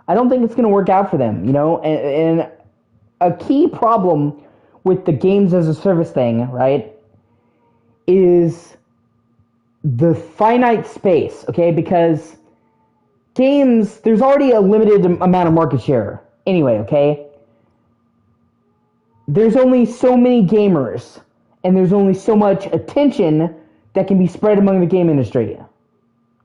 it's going to work out for them, and a key problem with the games as a service thing, right, is the finite space, okay? Because games, there's already a limited amount of market share anyway, okay? There's only so many gamers, and there's only so much attention that can be spread among the game industry.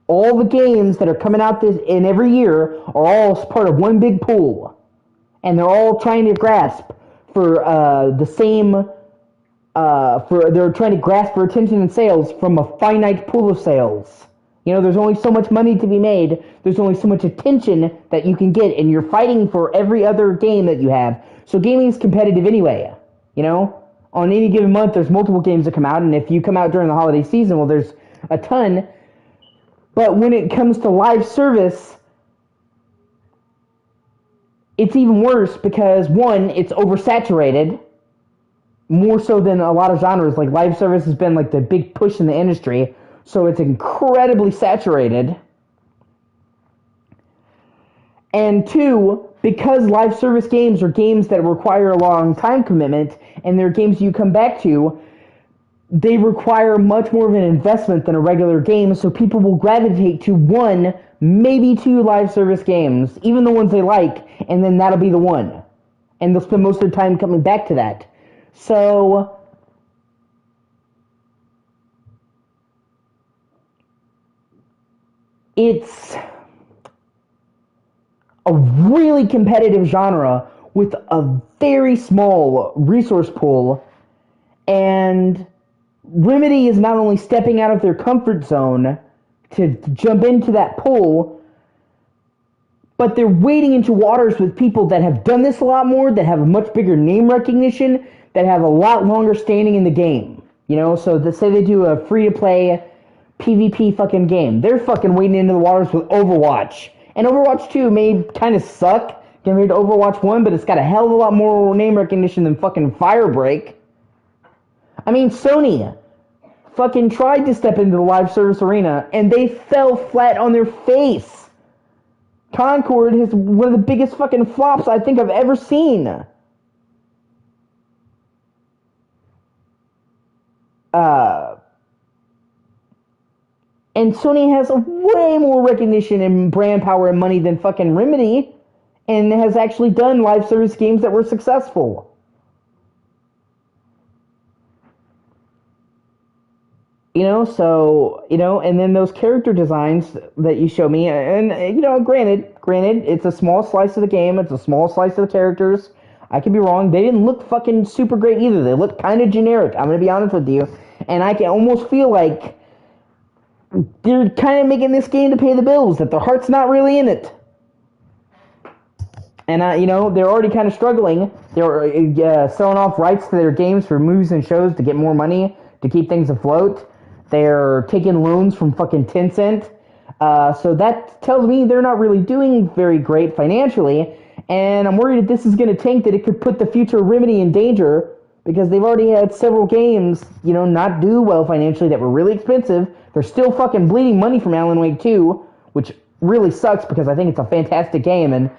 All the games that are coming out in every year are all part of one big pool. And they're all trying to grasp for they're trying to grasp for attention and sales from a finite pool of sales. There's only so much money to be made. There's only so much attention that you can get, and you're fighting for every other game that you have. So gaming is competitive anyway. On any given month, there's multiple games that come out, and if you come out during the holiday season, well, there's a ton. But when it comes to live service, it's even worse because, one, it's oversaturated, more so than a lot of genres. Like, live service has been, like, the big push in the industry, so it's incredibly saturated. And two, because live service games are games that require a long time commitment, and they're games you come back to, they require much more of an investment than a regular game, so people will gravitate to one, maybe two live service games, even the ones they like, and then that'll be the one. And they'll spend most of the time coming back to that. So it's a really competitive genre with a very small resource pool, and Remedy is not only stepping out of their comfort zone to jump into that pool, but they're wading into waters with people that have done this a lot more, that have a much bigger name recognition, that have a lot longer standing in the game. So say they do a free-to-play PvP fucking game. They're fucking wading into the waters with Overwatch. And Overwatch 2 may kind of suck compared to Overwatch 1, but it's got a hell of a lot more name recognition than fucking Firebreak. I mean, Sony fucking tried to step into the live service arena, and they fell flat on their face. Concord is one of the biggest fucking flops I think I've ever seen. And Sony has way more recognition and brand power and money than fucking Remedy, and has actually done live service games that were successful. And then those character designs that you show me, and, granted, it's a small slice of the game, it's a small slice of the characters. I could be wrong. They didn't look fucking super great either. They looked kind of generic, I'm going to be honest with you. And I can almost feel like they're kind of making this game to pay the bills, that their heart's not really in it. And, they're already kind of struggling. They're selling off rights to their games for movies and shows to get more money, to keep things afloat. They're taking loans from fucking Tencent. So that tells me they're not really doing very great financially. And I'm worried if this is going to tank, that it could put the future Remedy in danger, because they've already had several games, not do well financially that were really expensive. They're still fucking bleeding money from Alan Wake 2, which really sucks because I think it's a fantastic game. And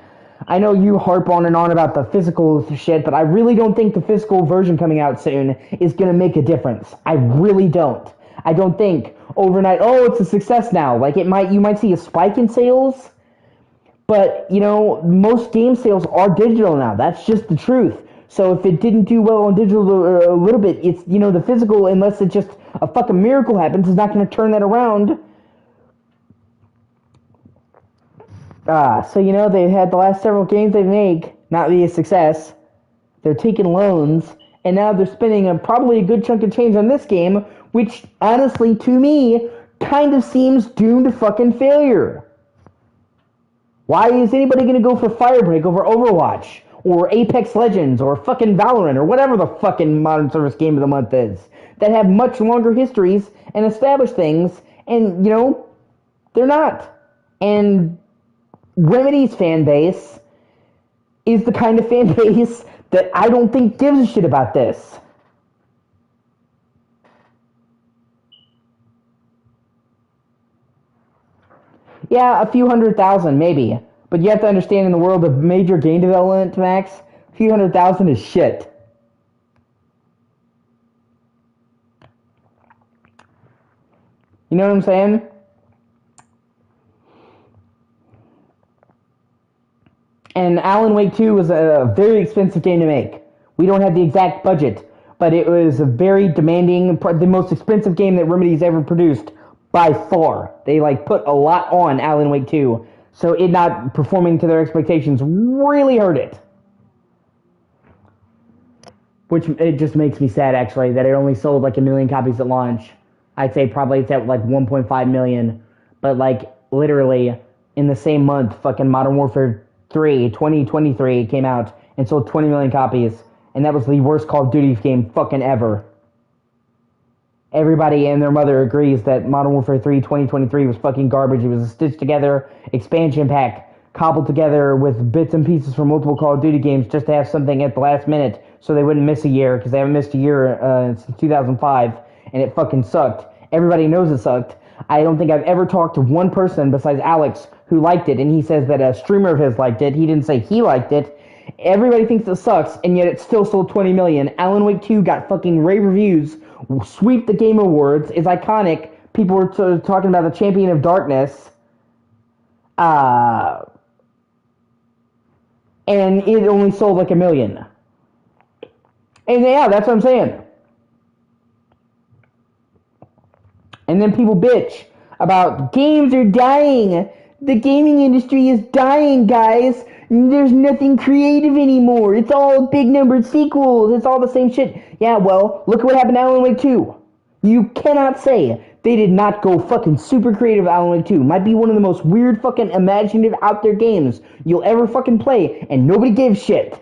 I know you harp on and on about the physical shit, but I really don't think the physical version coming out soon is going to make a difference. I really don't. I don't think overnight, it's a success now. Like, you might see a spike in sales, but, most game sales are digital now. That's just the truth. So if it didn't do well on digital a little bit, it's, the physical, unless it just a fucking miracle happens, is not going to turn that around. So, they've had the last several games they make not be a success. They're taking loans, and now they're spending probably a good chunk of change on this game, which, honestly, to me, kind of seems doomed to fucking failure. Why is anybody going to go for Firebreak over Overwatch, or Apex Legends, or fucking Valorant, or whatever the fucking modern service game of the month is, that have much longer histories and established things, and, they're not. And Remedy's fan base is the kind of fan base that I don't think gives a shit about this. Yeah, a few 100,000, maybe. But you have to understand, in the world of major game development, Max, a few 100,000 is shit. You know what I'm saying? And Alan Wake 2 was a very expensive game to make. We don't have the exact budget, but it was a very demanding, the most expensive game that Remedy's ever produced by far. They put a lot on Alan Wake 2, so it not performing to their expectations really hurt it. Which, it just makes me sad, actually, that it only sold 1 million copies at launch. I'd say probably it's at 1.5 million, but literally in the same month, fucking Modern Warfare 3 2023 came out and sold 20 million copies, and that was the worst Call of Duty game fucking ever. Everybody and their mother agrees that Modern Warfare 3 2023 was fucking garbage. It was a stitched together expansion pack cobbled together with bits and pieces from multiple Call of Duty games just to have something at the last minute so they wouldn't miss a year, because they haven't missed a year since 2005, and it fucking sucked. Everybody knows it sucked. I don't think I've ever talked to one person besides Alex who liked it, and he says that a streamer of his liked it. He didn't say he liked it. Everybody thinks it sucks, and yet it still sold 20 million. Alan Wake 2 got fucking rave reviews, sweep the Game Awards, is iconic. People were talking about the Champion of Darkness. And it only sold 1 million. And yeah, that's what I'm saying. And then people bitch about games are dying. The gaming industry is dying, guys. There's nothing creative anymore. It's all big numbered sequels. It's all the same shit. Yeah, well, look at what happened to Alan Wake 2. You cannot say they did not go fucking super creative with Alan Wake 2. Might be one of the most weird fucking imaginative out there games you'll ever fucking play, and nobody gives shit.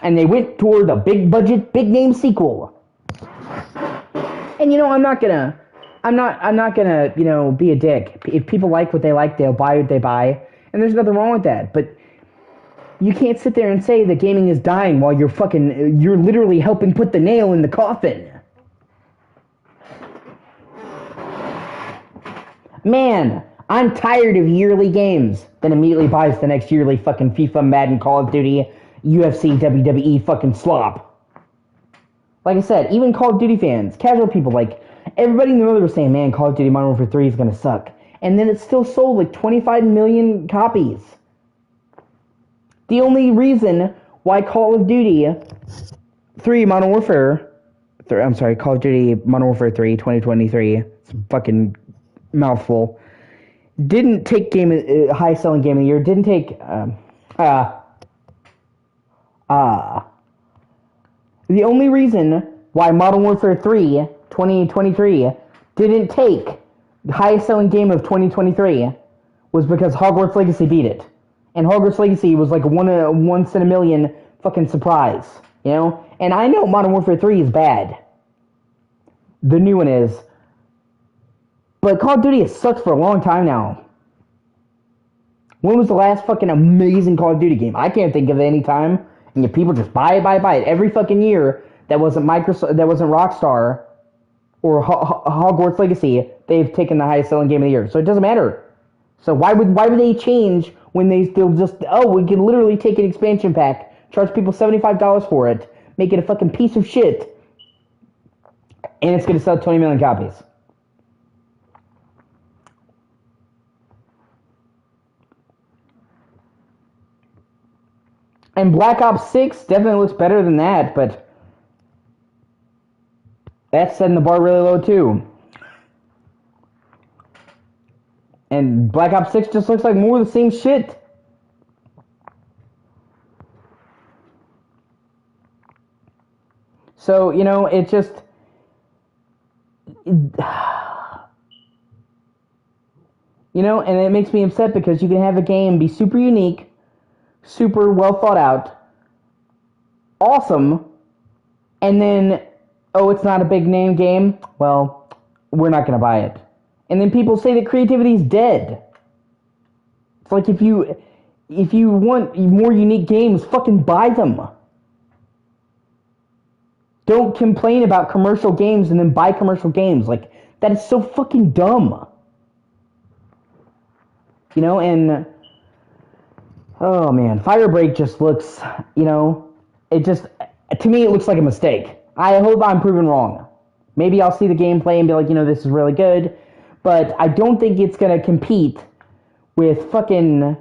And they went toward a big budget, big name sequel. And I'm not gonna, be a dick. If people like what they like, they'll buy what they buy, and there's nothing wrong with that. But you can't sit there and say that gaming is dying while you're literally helping put the nail in the coffin. Man, I'm tired of yearly games. Then immediately buys the next yearly fucking FIFA, Madden, Call of Duty, UFC, WWE fucking slop. Like I said, even Call of Duty fans, casual people, everybody in the world was saying, man, Call of Duty Modern Warfare 3 is gonna suck. And then it still sold 25 million copies. The only reason why Call of Duty 3 Modern Warfare, Call of Duty Modern Warfare 3 2023, it's a fucking mouthful, didn't take high selling game of the year, didn't take, the only reason why Modern Warfare 3 2023 didn't take the highest selling game of 2023 was because Hogwarts Legacy beat it. And Hogwarts Legacy was a once in a million fucking surprise, And I know Modern Warfare 3 is bad. The new one is. But Call of Duty has sucked for a long time now. When was the last fucking amazing Call of Duty game? I can't think of it any time. And yet people just buy it every fucking year. That wasn't Microsoft, that wasn't Rockstar or Hogwarts Legacy. They've taken the highest selling game of the year, so it doesn't matter. So why would they change when they'll just we can literally take an expansion pack, charge people $75 for it, make it a fucking piece of shit, and it's gonna sell 20 million copies. And Black Ops 6 definitely looks better than that, but that's setting the bar really low too. And Black Ops 6 just looks like more of the same shit. So, you know, it just... You know, and it makes me upset because you can have a game be super unique, super well thought out, awesome, and then, oh, it's not a big name game? Well, we're not going to buy it. And then people say that creativity is dead. It's like if you want more unique games, fucking buy them. Don't complain about commercial games and then buy commercial games. Like, that is so fucking dumb. You know, and oh man, Firebreak just looks, you know, it just, to me it looks like a mistake. I hope I'm proven wrong. Maybe I'll see the gameplay and be like, you know, this is really good, but I don't think it's going to compete with fucking,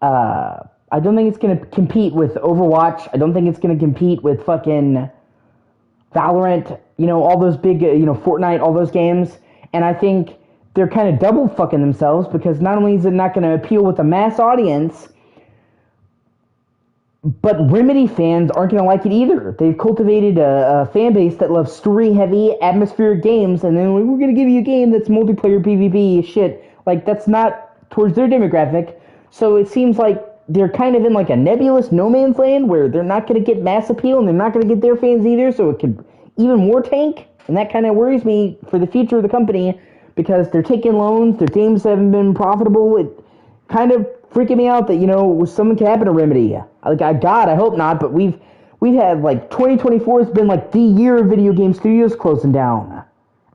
I don't think it's going to compete with Overwatch. I don't think it's going to compete with fucking Valorant, you know, all those big, you know, Fortnite, all those games, and I think they're kind of double fucking themselves because not only is it not going to appeal with a mass audience, but Remedy fans aren't going to like it either. They've cultivated a fan base that loves story-heavy, atmospheric games, and then we're going to give you a game that's multiplayer PvP shit. Like, that's not towards their demographic. So it seems like they're kind of in like a nebulous no man's land where they're not going to get mass appeal and they're not going to get their fans either, so it could even more tank. And that kind of worries me for the future of the company because they're taking loans, their games haven't been profitable. It kind of freaking me out that, you know, something could happen to Remedy. Like, God, I hope not, but we've had, like, 2024 has been, like, the year of video game studios closing down.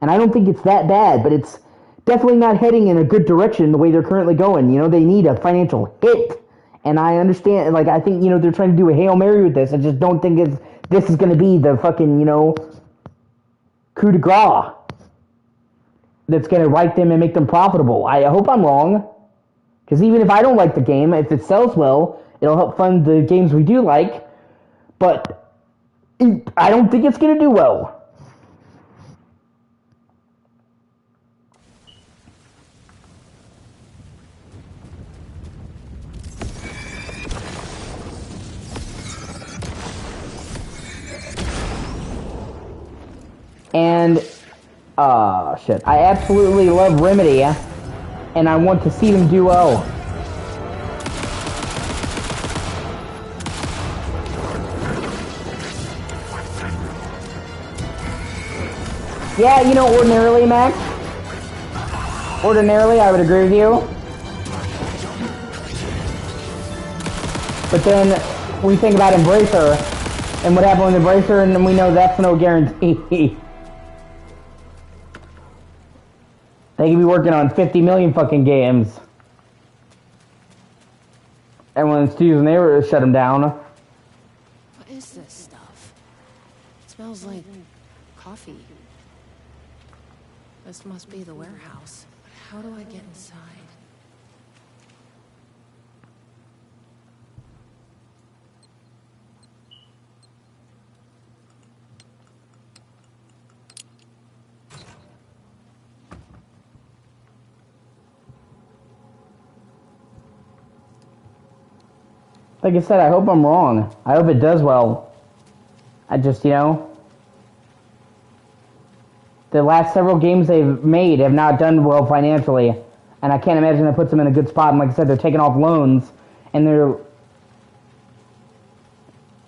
And I don't think it's that bad, but it's definitely not heading in a good direction the way they're currently going. You know, they need a financial hit. And I understand, like, I think, you know, they're trying to do a Hail Mary with this. I just don't think this is going to be the fucking, you know, coup de grace that's going to right them and make them profitable. I hope I'm wrong. Because even if I don't like the game, if it sells well, it'll help fund the games we do like. But I don't think it's going to do well. And, shit. I absolutely love Remedy, and I want to see them do well. Yeah, you know, ordinarily, Max, I would agree with you. But then we think about Embracer, and what happened with Embracer, and we know that's no guarantee. They could be working on 50 million fucking games. And when the studios and they were shut them down. What is this stuff? It smells like coffee. This must be the warehouse. But how do I get inside? Like I said, I hope I'm wrong. I hope it does well. I just, you know, the last several games they've made have not done well financially. And I can't imagine that puts them in a good spot. And like I said, they're taking off loans. And they're...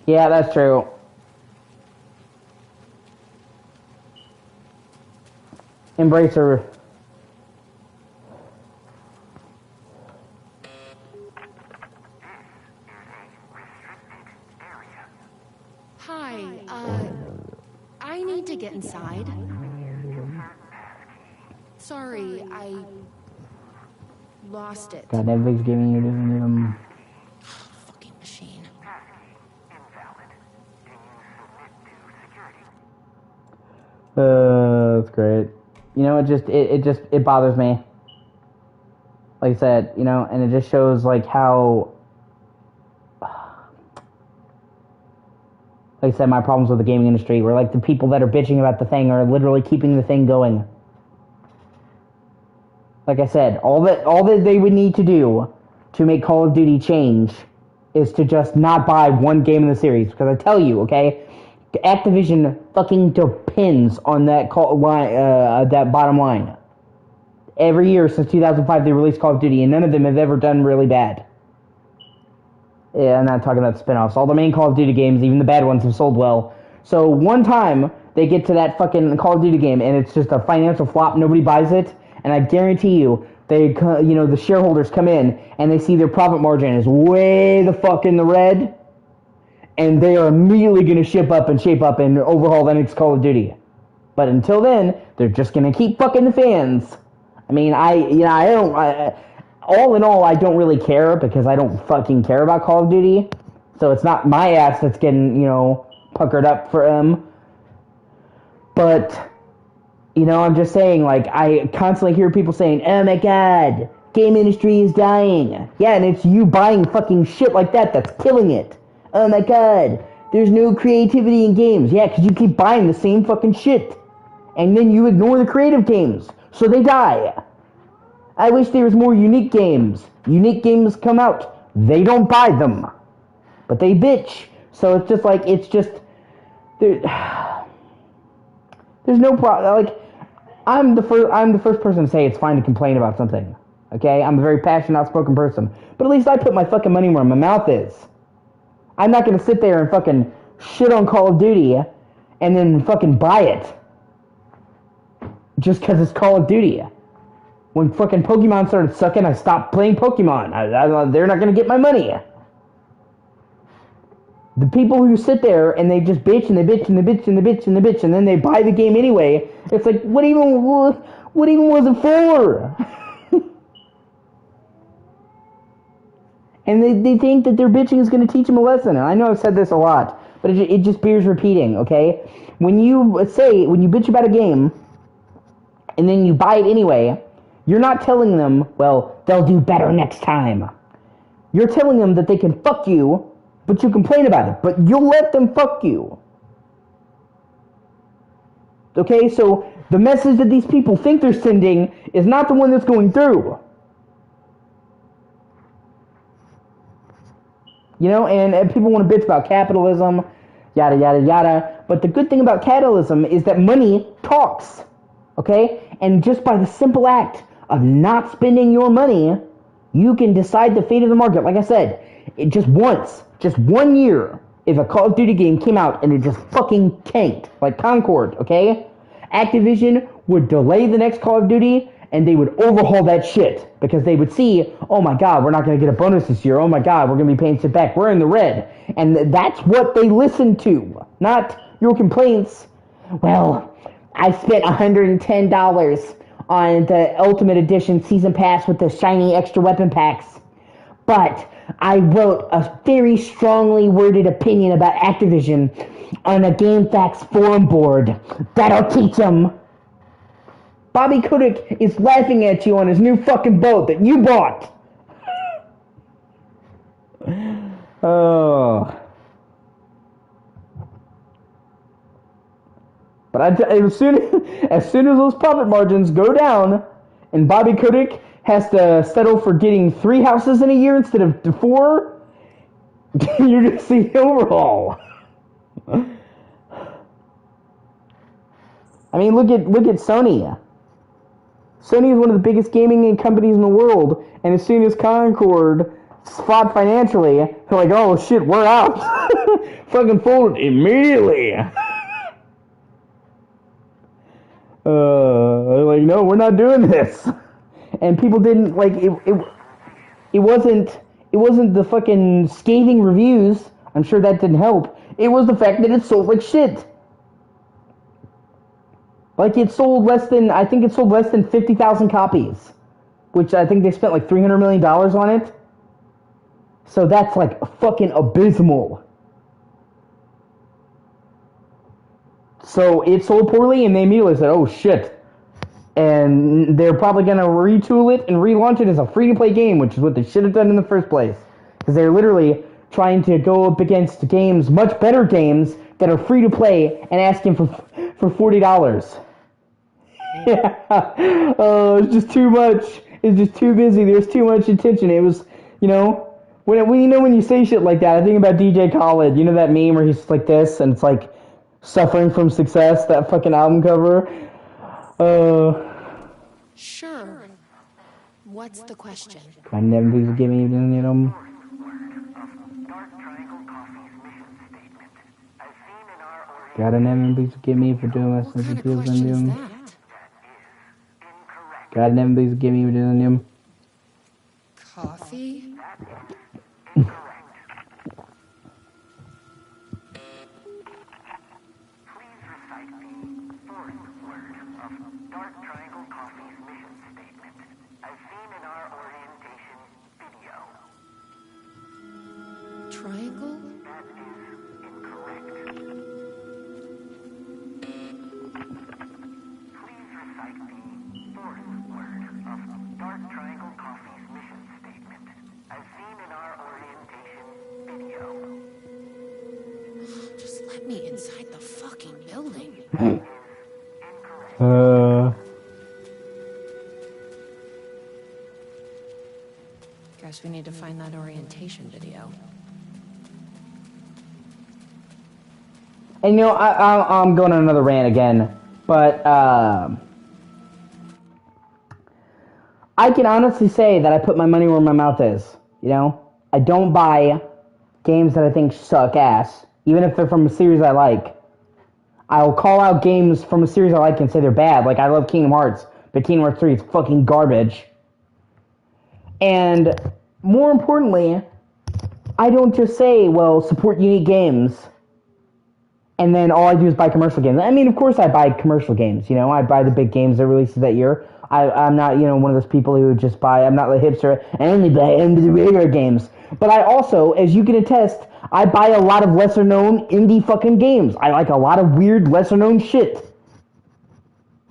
Yeah, that's true. Embracer... I need to get inside. Sorry, I lost it. God, Netflix giving you them. Fucking machine. That's great. You know, it bothers me. Like I said, you know, and it just shows like how Like I said, my problems with the gaming industry were like the people that are bitching about the thing are literally keeping the thing going. Like I said, all that they would need to do to make Call of Duty change is to just not buy one game in the series. Because I tell you, okay, Activision fucking depends on that that bottom line. Every year since 2005, they released Call of Duty, and none of them have ever done really bad. Yeah, I'm not talking about spin-offs. All the main Call of Duty games, even the bad ones, have sold well. So one time, they get to that fucking Call of Duty game, and it's just a financial flop, nobody buys it, and I guarantee you, the shareholders come in, and they see their profit margin is way the fuck in the red, and they are immediately going to shape up and overhaul the next Call of Duty. But until then, they're just going to keep fucking the fans. I mean, all in all, I don't really care because I don't fucking care about Call of Duty. So it's not my ass that's getting, puckered up for them. But, I'm just saying, like, I constantly hear people saying, oh my god, game industry is dying. Yeah, and it's you buying fucking shit like that that's killing it. Oh my god, there's no creativity in games. Yeah, because you keep buying the same fucking shit. And then you ignore the creative games, so they die. I wish there was more unique games. Unique games come out. They don't buy them. But they bitch. So it's just like, there's no problem. Like, I'm the first person to say it's fine to complain about something. Okay? I'm a very passionate, outspoken person. But at least I put my fucking money where my mouth is. I'm not going to sit there and fucking shit on Call of Duty and then fucking buy it. Just because it's Call of Duty. When fucking Pokemon started sucking, I stopped playing Pokemon. They're not going to get my money. The people who sit there and they just bitch and they bitch and they bitch and they bitch and they bitch and then they buy the game anyway, it's like, what even was it for? And they think that their bitching is going to teach them a lesson. And I know I've said this a lot, but it just bears repeating, okay? When you bitch about a game and then you buy it anyway, you're not telling them, well, they'll do better next time. You're telling them that they can fuck you, but you complain about it. But you'll let them fuck you. Okay, so the message that these people think they're sending is not the one that's going through. And people want to bitch about capitalism, yada, yada, yada. But the good thing about capitalism is that money talks. Okay? And just by the simple act of not spending your money, you can decide the fate of the market. Like I said, just 1 year, if a Call of Duty game came out and it just fucking tanked, like Concord, okay? Activision would delay the next Call of Duty and they would overhaul that shit because they would see, oh my god, we're not going to get a bonus this year. Oh my god, we're going to be paying shit back. We're in the red. And that's what they listen to, not your complaints. Well, I spent $110 on the Ultimate Edition Season Pass with the shiny extra weapon packs. But I wrote a very strongly worded opinion about Activision on a GameFAQs forum board. That'll teach them. Bobby Kotick is laughing at you on his new fucking boat that you bought. Oh. But as soon as those profit margins go down, and Bobby Kotick has to settle for getting 3 houses in a year instead of 4, you're gonna see the overhaul. I mean, look at Sony. Sony is one of the biggest gaming companies in the world, and as soon as Concord flopped financially, they're like, oh shit, we're out. Fucking folded immediately. They're like, no, we're not doing this. And people didn't, like, it wasn't the fucking scathing reviews. I'm sure that didn't help. It was the fact that it sold like shit. Like, it sold less than 50,000 copies. Which I think they spent like $300 million on it. So that's like fucking abysmal. So it sold poorly and they immediately said, oh shit. And they're probably going to retool it and relaunch it as a free-to-play game, which is what they should have done in the first place. Because they're literally trying to go up against games, much better games, that are free to play and asking for $40. Yeah. Oh, it's just too much. It's just too busy. There's too much attention. It was, when you say shit like that, I think about DJ Khaled. You know that meme where he's like this and it's like suffering from success, that fucking album cover? Sure. What's the question? I never please give me, Gotta never please give me for doing my What kind of question is that? God never please give me for doing them. Coffee? Triangle? Just let me inside the fucking building. Guess we need to find that orientation video. And I'm going on another rant again, but I can honestly say that I put my money where my mouth is. I don't buy games that I think suck ass, even if they're from a series I like. I'll call out games from a series I like and say they're bad. Like, I love Kingdom Hearts, but Kingdom Hearts 3 is fucking garbage. And more importantly, I don't just say, well, support unique games, and then all I do is buy commercial games. I mean, of course I buy commercial games, I buy the big games that releases that year. I'm not, one of those people who just buy, I'm not the hipster, I only buy the regular games. But I also, as you can attest, I buy a lot of lesser-known indie fucking games. I like a lot of weird, lesser-known shit.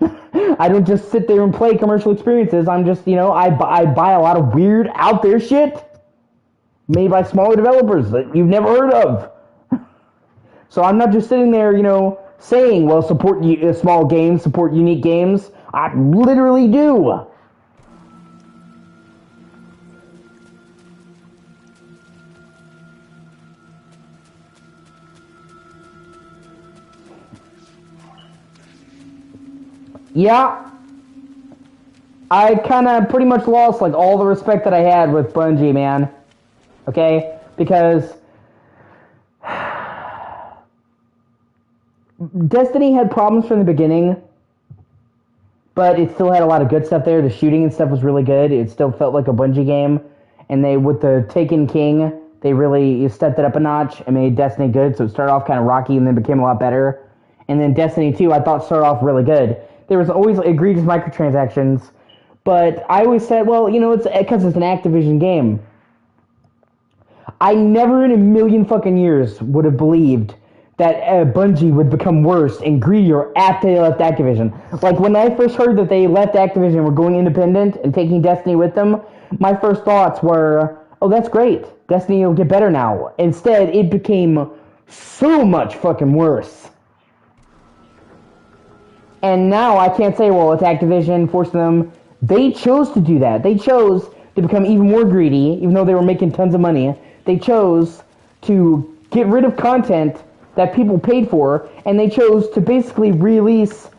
I don't just sit there and play commercial experiences. I'm just, I buy a lot of weird, out-there shit made by smaller developers that you've never heard of. So I'm not just sitting there, saying, well, support small games, support unique games. I literally do. Yeah, I kind of pretty much lost, like, all the respect that I had with Bungie, man. Okay? Because Destiny had problems from the beginning, but it still had a lot of good stuff there. The shooting and stuff was really good. It still felt like a Bungie game. And they, with the Taken King, they really stepped it up a notch and made Destiny good. So it started off kind of rocky and then became a lot better. And then Destiny 2, I thought started off really good. There was always egregious microtransactions, but I always said, well, it's because it's an Activision game. I never in a million fucking years would have believed that Bungie would become worse and greedier after they left Activision. Like, when I first heard that they left Activision and were going independent and taking Destiny with them, my first thoughts were, oh, that's great. Destiny will get better now. Instead, it became so much fucking worse. And now I can't say, well, it's Activision forcing them. They chose to do that. They chose to become even more greedy, even though they were making tons of money. They chose to get rid of content that people paid for, and they chose to basically release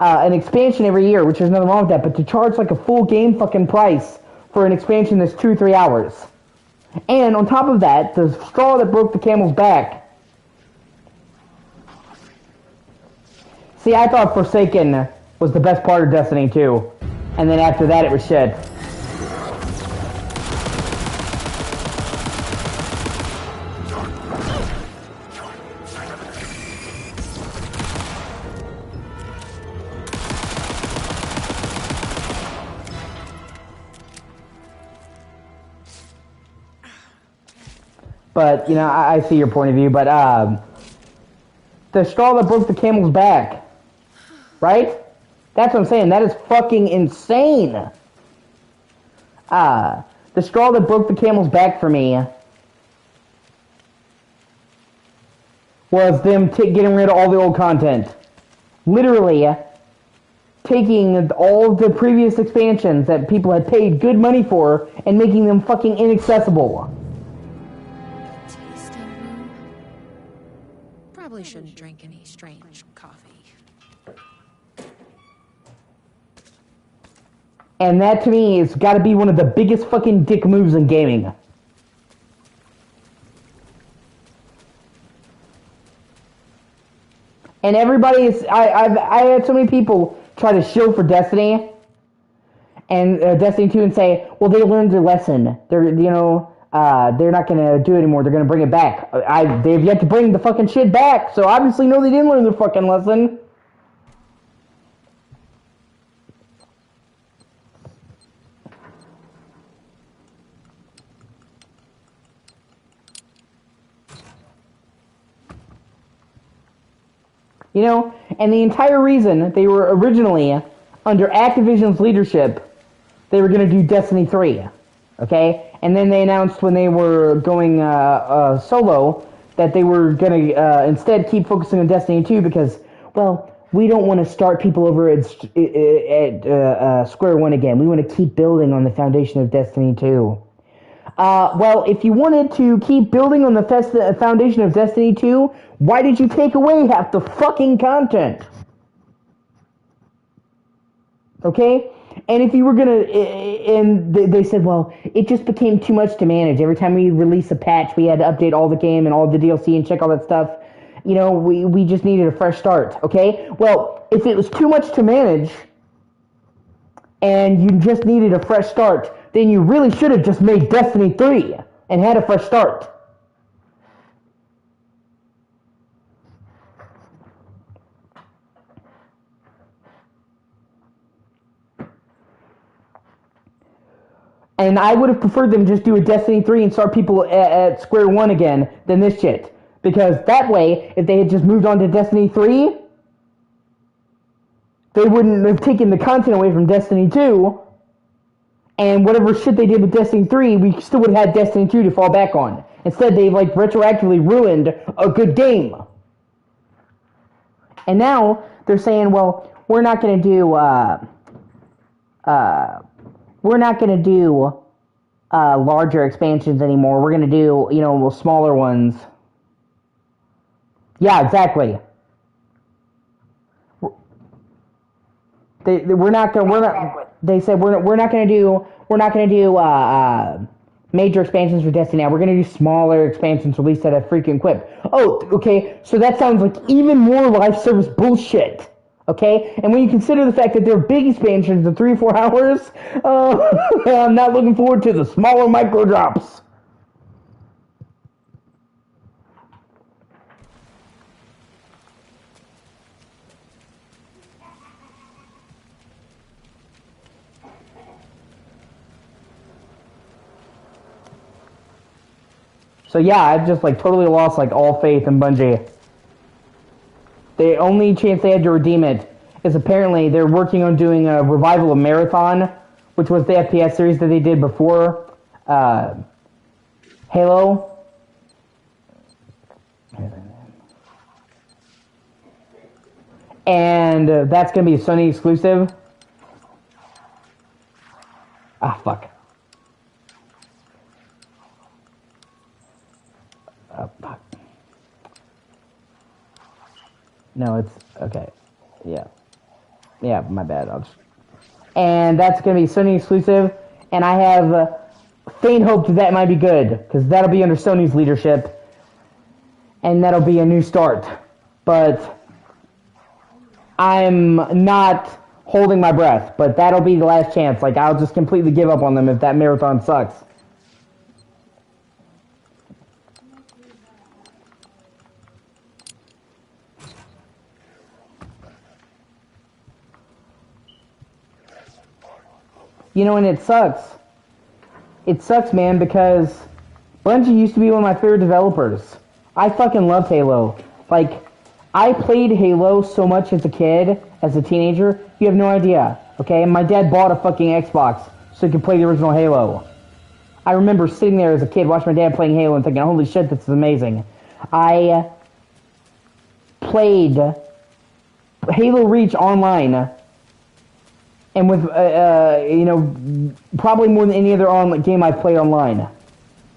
an expansion every year, which there's nothing wrong with that, but to charge like a full game fucking price for an expansion that's 2 or 3 hours. And on top of that, the straw that broke the camel's back. See, I thought Forsaken was the best part of Destiny 2, and then after that it was shit. But, I see your point of view, but, the straw that broke the camel's back. Right? That's what I'm saying. That is fucking insane. The straw that broke the camel's back for me was them getting rid of all the old content. Literally taking all of the previous expansions that people had paid good money for and making them fucking inaccessible. Tasting room? Probably shouldn't drink any strange coffee. And that to me has got to be one of the biggest fucking dick moves in gaming. And everybody is, I had so many people try to shield for Destiny and Destiny 2 and say, well, they learned their lesson. They're not going to do it anymore. They're going to bring it back. They've yet to bring the fucking shit back. So obviously, no, they didn't learn their fucking lesson. You know, and the entire reason they were originally under Activision's leadership, they were going to do Destiny 3, okay? And then they announced when they were going solo that they were going to instead keep focusing on Destiny 2 because, well, we don't want to start people over at square one again. We want to keep building on the foundation of Destiny 2. Well, if you wanted to keep building on the foundation of Destiny 2, why did you take away half the fucking content? Okay? And if you were gonna, and they said, well, it just became too much to manage. Every time we release a patch, we had to update all the game and all the DLC and check all that stuff. You know, we just needed a fresh start, okay? Well, if it was too much to manage, and you just needed a fresh start, then you really should have just made Destiny 3 and had a fresh start. And I would have preferred them just do a Destiny 3 and start people at square one again than this shit. Because that way, if they had just moved on to Destiny 3, they wouldn't have taken the content away from Destiny 2, and whatever shit they did with Destiny 3, we still would have had Destiny 2 to fall back on. Instead, they like retroactively ruined a good game. And now they're saying, well, we're not going to do larger expansions anymore. We're going to do, smaller ones. Yeah, exactly. They said we're not going to do major expansions for Destiny now. We're going to do smaller expansions released at a freaking quip. Oh, okay. So that sounds like even more live service bullshit. Okay? And when you consider the fact that they're big expansions of 3 or 4 hours, I'm not looking forward to the smaller micro drops. So yeah, I've just totally lost all faith in Bungie. The only chance they had to redeem it is apparently they're working on doing a revival of Marathon, which was the FPS series that they did before Halo. And that's going to be a Sony exclusive. Ah, fuck. Fuck. No, it's okay. Yeah, my bad. And that's gonna be Sony exclusive, and I have faint hope that might be good because that'll be under Sony's leadership, and that'll be a new start. But I'm not holding my breath. But that'll be the last chance. I'll just completely give up on them if that Marathon sucks. And it sucks. It sucks, man, because Bungie used to be one of my favorite developers. I fucking loved Halo. I played Halo so much as a kid, as a teenager, you have no idea, okay? And my dad bought a fucking Xbox so he could play the original Halo. I remember sitting there as a kid watching my dad playing Halo and thinking, holy shit, this is amazing. I played Halo Reach online, and with probably more than any other game I've played online.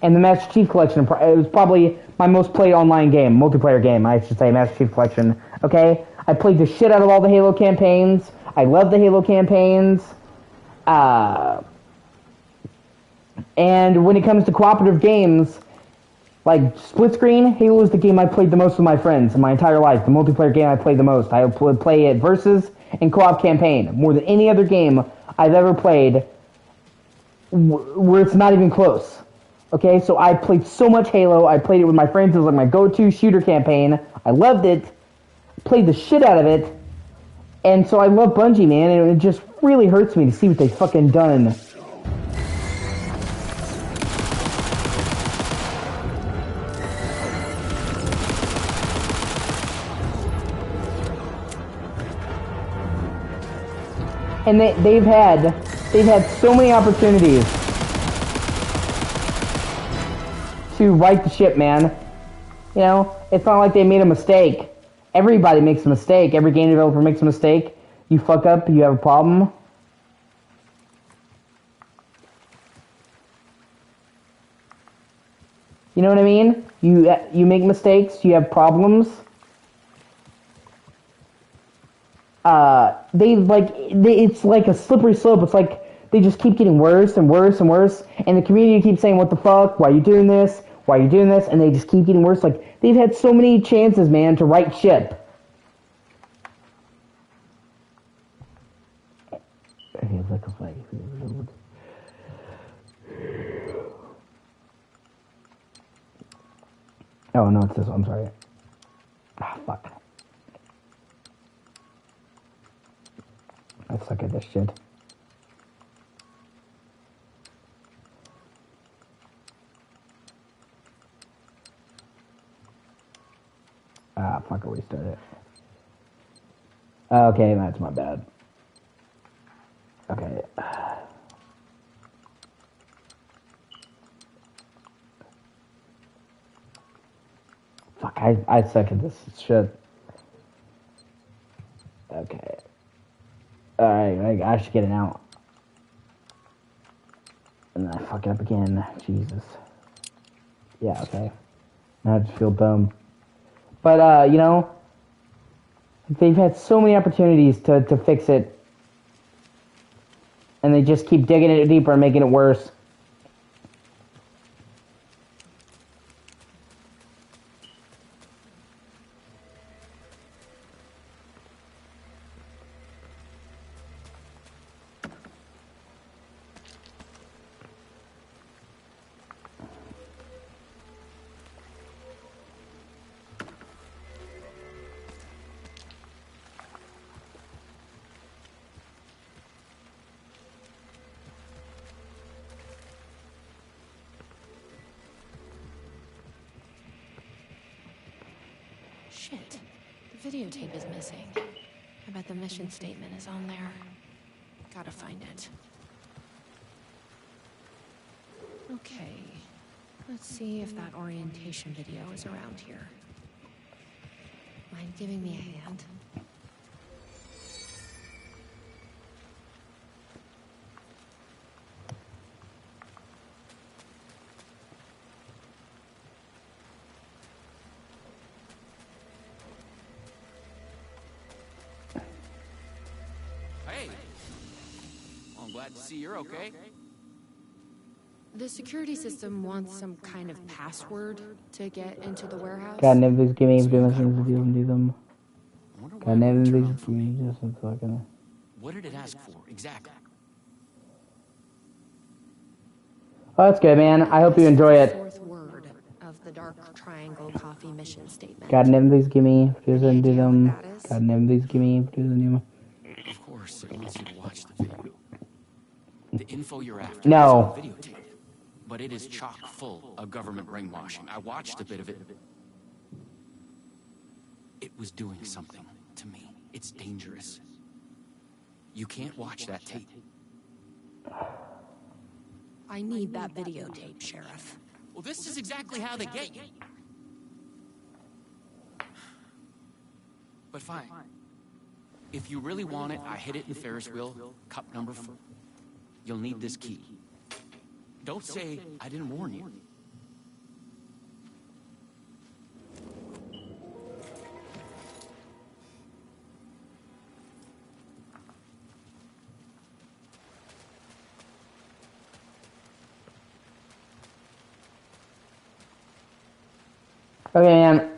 And the Master Chief Collection, it was probably my most played online game, multiplayer game, I should say, Master Chief Collection. Okay, I played the shit out of all the Halo campaigns. I love the Halo campaigns. And when it comes to cooperative games, like split screen, Halo is the game I played the most with my friends in my entire life. The multiplayer game I played the most. I would play it versus and co-op campaign more than any other game I've ever played, where it's not even close. Okay, so I played so much Halo. I played it with my friends. It was like my go-to shooter campaign. I loved it. Played the shit out of it. And so I love Bungie, man, and it just really hurts me to see what they fucking done. And they've had so many opportunities to right the ship, man. You know, it's not like they made a mistake. Everybody makes a mistake. Every game developer makes a mistake. You fuck up, you have a problem. You know what I mean? You make mistakes, you have problems. It's like a slippery slope. It's like they just keep getting worse and worse and worse, and the community keeps saying, "What the fuck? Why are you doing this? Why are you doing this?" And they just keep getting worse. Like, they've had so many chances, man, to right ship. Oh no, it's this one. I'm sorry. Ah, fuck. I suck at this shit. Ah, fuck, I'll restart it. Okay, that's my bad. Okay. Fuck, I suck at this shit. Okay. Alright, I should get it out. And then I fuck it up again. Jesus. Yeah, okay. Now I just feel dumb. But, you know, they've had so many opportunities to fix it. And they just keep digging it deeper and making it worse. Shit. The videotape is missing. I bet the mission statement is on there. Gotta find it. Okay. Let's see if that orientation video is around here. Mind giving me a hand? Hey! Well, I'm glad to see you're okay. The security system wants some kind of password to get into the warehouse. God, never please give me permission to do them. God, never please give me just some fucking. What did it ask for, exactly? Oh, that's good, man. I hope you enjoy it. Fourth word of the Dark Triangle Coffee mission statement. God, never please give me permission to do them. God, never please give me permission to do them. Of course, it wants you to watch the video. The info you're after No. is on videotape. But it is chock full of government brainwashing. I watched a bit of it. It was doing something to me. It's dangerous. You can't watch that tape. I need that videotape, Sheriff. Well, this is exactly how they get you. But fine. If you really want it, I hid it in Ferris wheel, cup number 4. You'll need this key. Don't say I didn't warn you. Okay, man.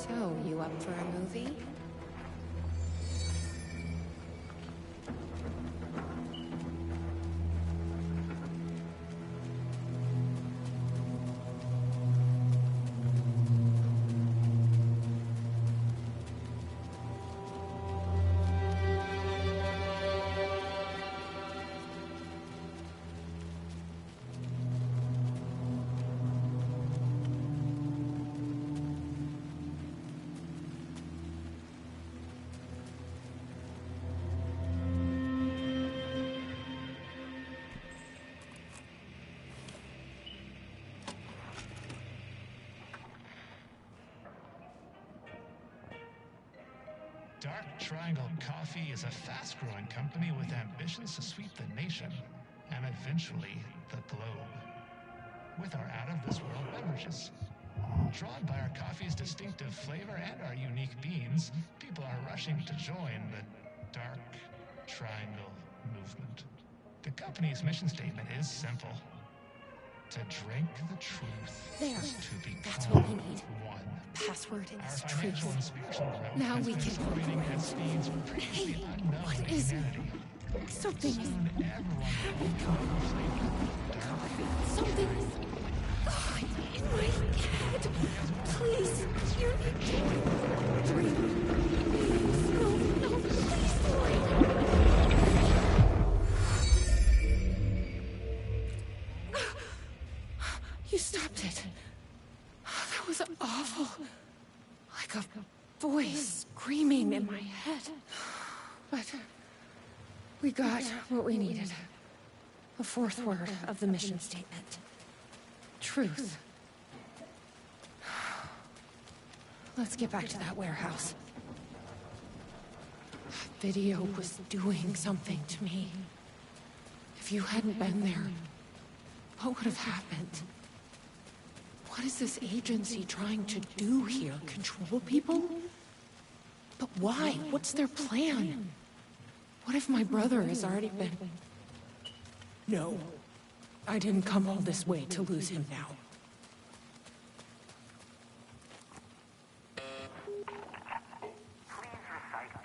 So, you up for a movie? Dark Triangle Coffee is a fast-growing company with ambitions to sweep the nation and eventually the globe with our out-of-this-world beverages. Drawn by our coffee's distinctive flavor and our unique beans, people are rushing to join the Dark Triangle movement. The company's mission statement is simple: to drink the truth There. is to become That's what we need. one. Password is Our financial and truth. spiritual growth Now has we been can. accelerating at speeds previously unknown what to is it? humanity. Something. Soon everyone will become a flavor. Something. Oh, in my head. Please. You're dreaming. Please. No, no, please, Lori. You stopped it. That was awful. Like a voice screaming in my head. But we got what we needed. The 4th word of the mission statement. Truth. Let's get back to that warehouse. That video was doing something to me. If you hadn't been there, what would have happened? What is this agency trying to do here? Control people? But why? What's their plan? What if my brother has already been... No. I didn't come all this way to lose him now. Please recite the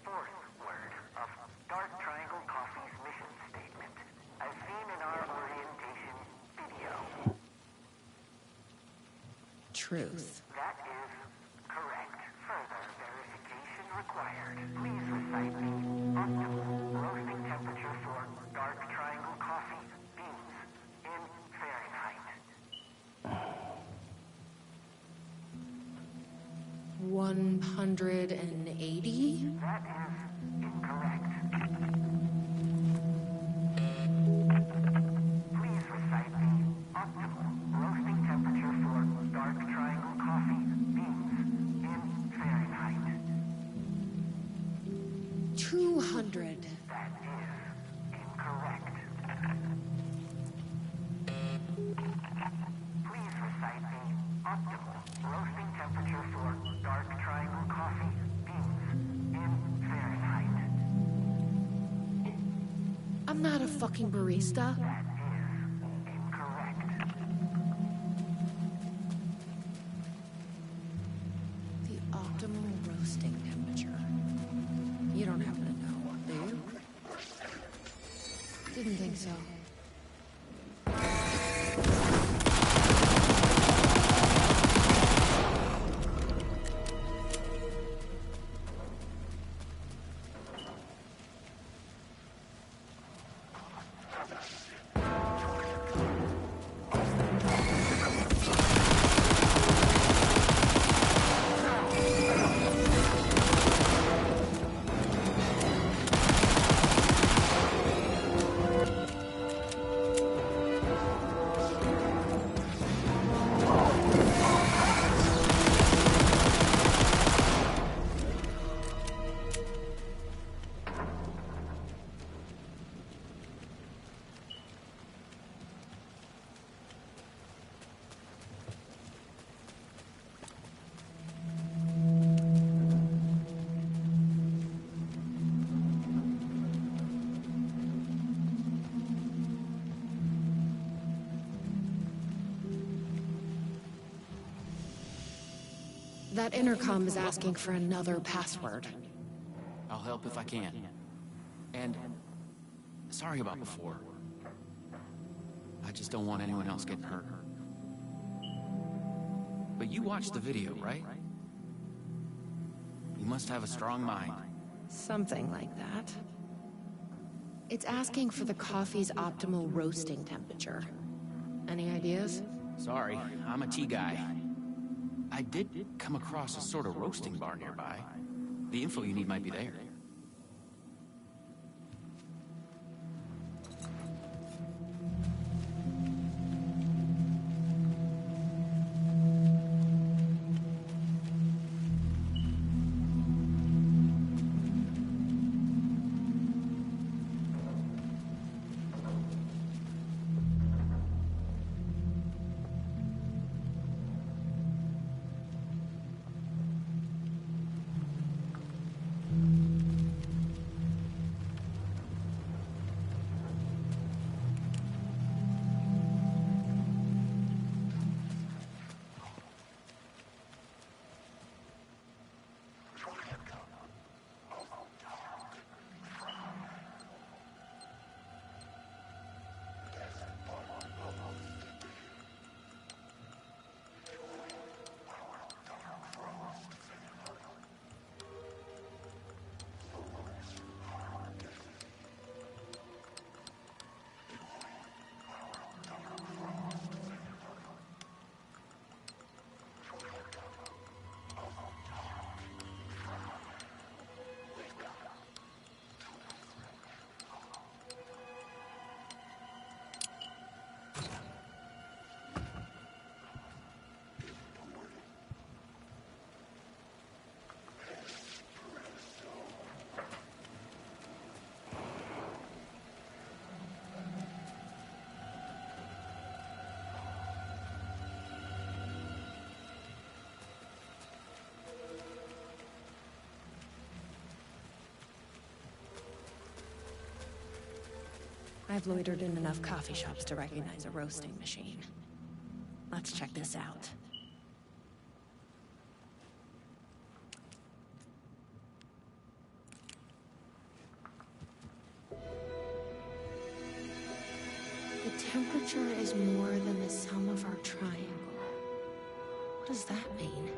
4th word of Dark Triangle Coffee's mission statement, as seen in our orientation video. Truth. That is correct. Further verification required. Please recite the optimal roasting temperature for Dark Triangle Coffee beans in Fahrenheit. 180? That is incorrect. Please recite the optimal roasting temperature 500. That is incorrect. Please recite the optimal roasting temperature for dark triangle coffee beans in Fahrenheit. I'm not a fucking barista. That is incorrect. The optimal roasting temperature. You don't happen to know, do you? Didn't think so. That intercom is asking for another password. I'll help if I can. And sorry about before. I just don't want anyone else getting hurt. But you watched the video, right? You must have a strong mind. Something like that. It's asking for the coffee's optimal roasting temperature. Any ideas? Sorry, I'm a tea guy. I did come across a sort of roasting bar nearby. The info you need might be there. I've loitered in enough coffee shops to recognize a roasting machine. Let's check this out. The temperature is more than the sum of our triangle. What does that mean?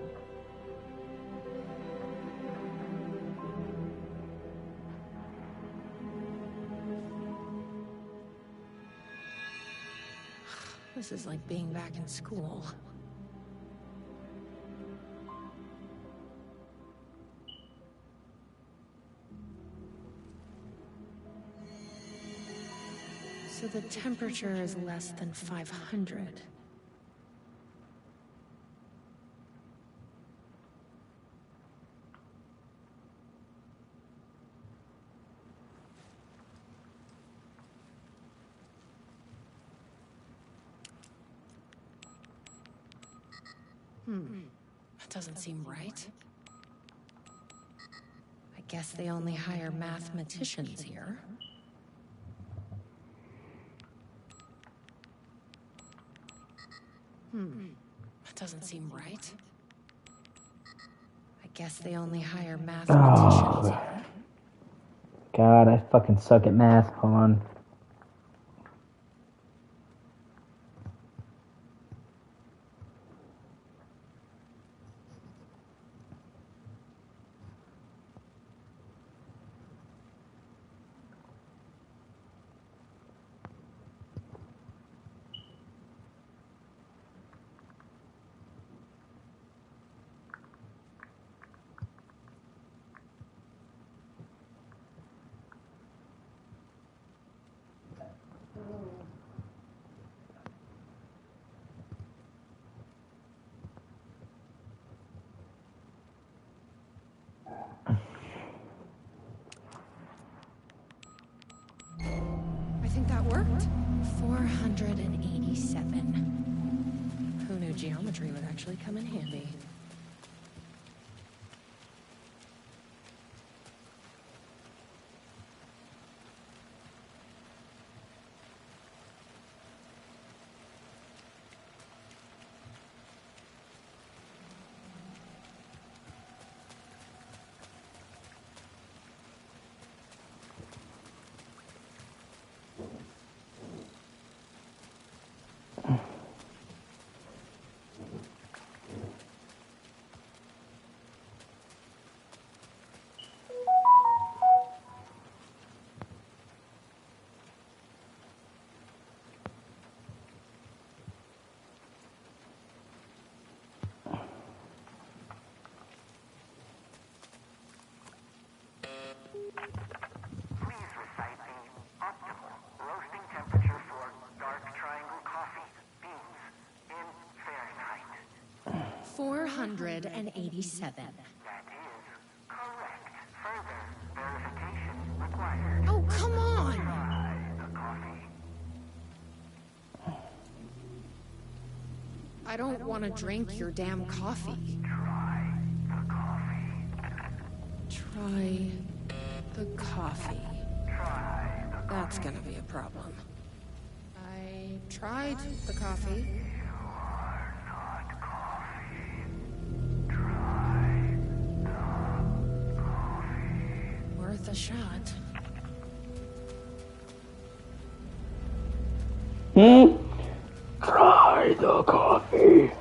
This is like being back in school. So the temperature is less than 500. That doesn't seem right. I guess they only hire mathematicians here. That doesn't seem right. I guess they only hire mathematicians here. God, I fucking suck at math. Hold on. I think that worked. 487. Who knew geometry would actually come in handy? Please recite the optimal roasting temperature for dark triangle coffee beans in Fahrenheit. 487. That is correct. Further verification required. Oh, come on! Try the coffee. I don't want to drink your damn coffee. Try the coffee. Try the coffee. Try the coffee. That's gonna be a problem. I tried the coffee. You are not coffee. Try the coffee. Worth a shot. Try the coffee.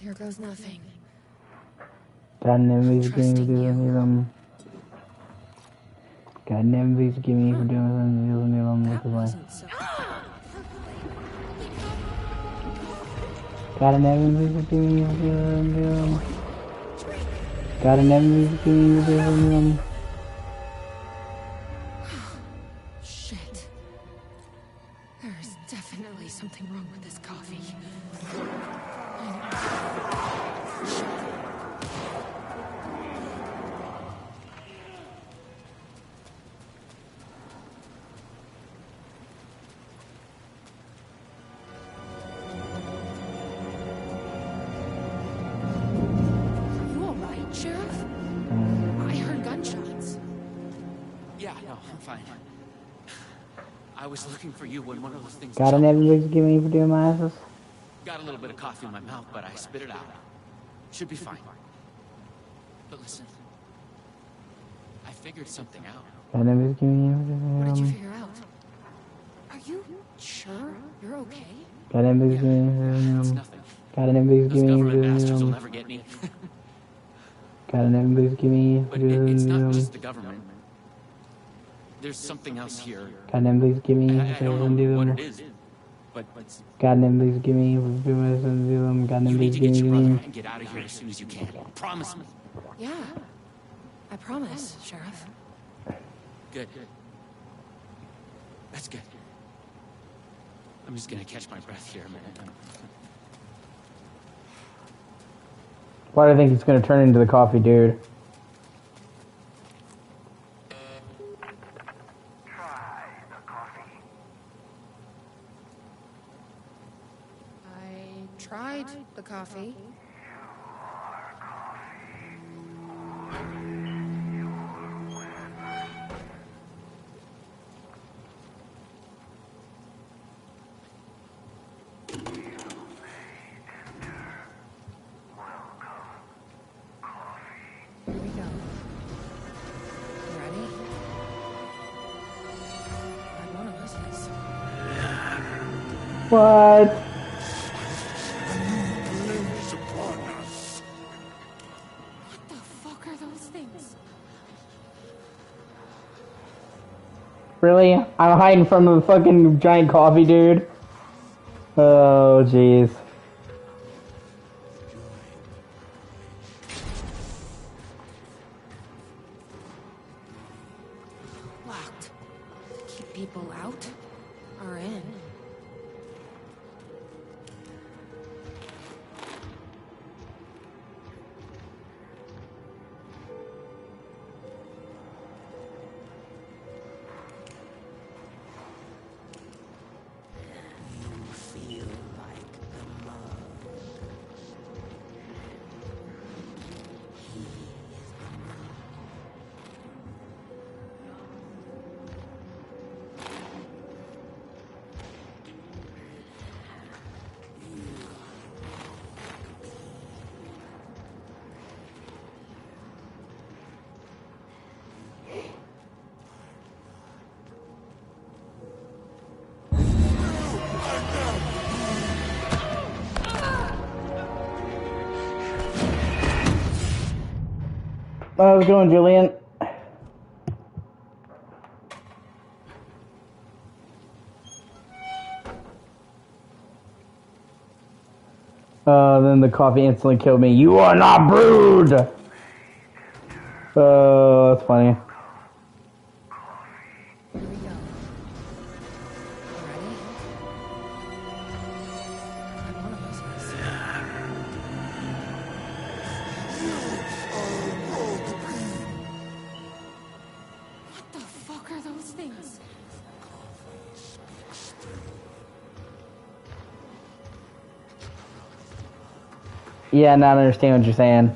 Here goes nothing. God never used to give me for Trusting you. doing them. God never used to give me for doing them. Look That at my. wasn't so. God never used to give me for doing them. God never used to give me for doing them. Shit. There's definitely something wrong with this coffee. You alright, Sheriff? I heard gunshots. Yeah, no, I'm fine. I was looking for you when one of those things God never used to give me for doing my asses. got a little bit of coffee in my mouth, but I spit it out. Should be fine. But listen, I figured something out. God never used to give me for doing What did you them. figure out? Are you sure you're okay? God never used to give me for doing It's them. nothing. God never used to Those give me for government doing bastards will them. never get me. God never used to give me for But doing it's not them. just the government. There's something else here. God never used to give me I for don't doing know what them. it is, but it's, God never used to give me for doing them. God you never need used to to give get your me. brother and get out of here as soon as you can. Promise me. Yeah. I promise, Sheriff. Good. That's good. I'm just gonna catch my breath here a minute. Why do I think he's gonna turn into the coffee dude? I tried the coffee. Here we go. You ready? Glad one of us is. What? Lives upon us. What the fuck are those things? Really? I'm hiding from the fucking giant coffee dude? Oh, jeez. Locked. Keep people out or in. How's it going, Julian? Then the coffee instantly killed me. You are not brewed! Oh, that's funny. Here we go. You ready? Glad one of us is. What the fuck are those things? Yeah, now I understand what you're saying.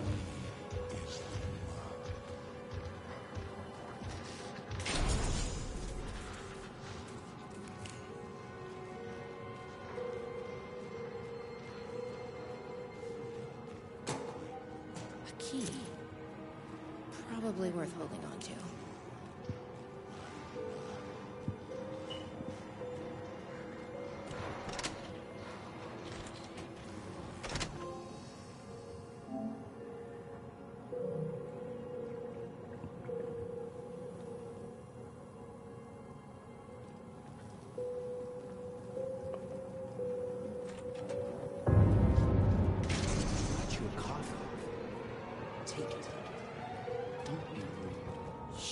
A key. Probably worth holding on to.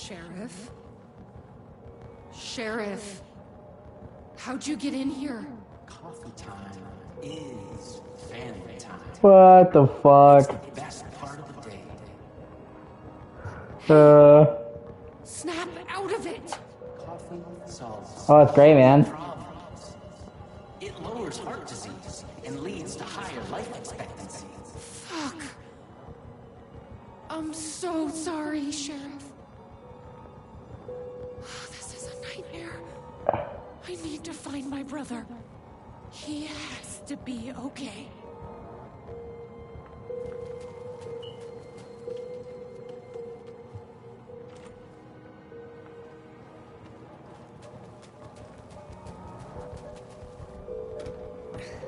Sheriff? Sheriff! How'd you get in here? Coffee time is family time. What the fuck? It's the best part of the day. Snap out of it! Coffee solves Oh, that's great, man. problems. It lowers heart disease and leads to higher life expectancy. Fuck. I'm so sorry, Sheriff. This is a nightmare. I need to find my brother. He has to be okay.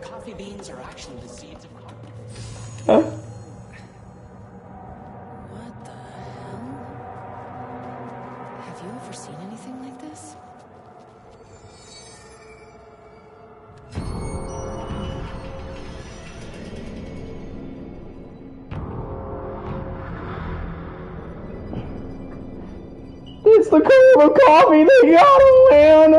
Coffee beans are actually the seeds of coffee. What the hell? Have you ever seen anything like this? It's the cup of coffee they got him, man!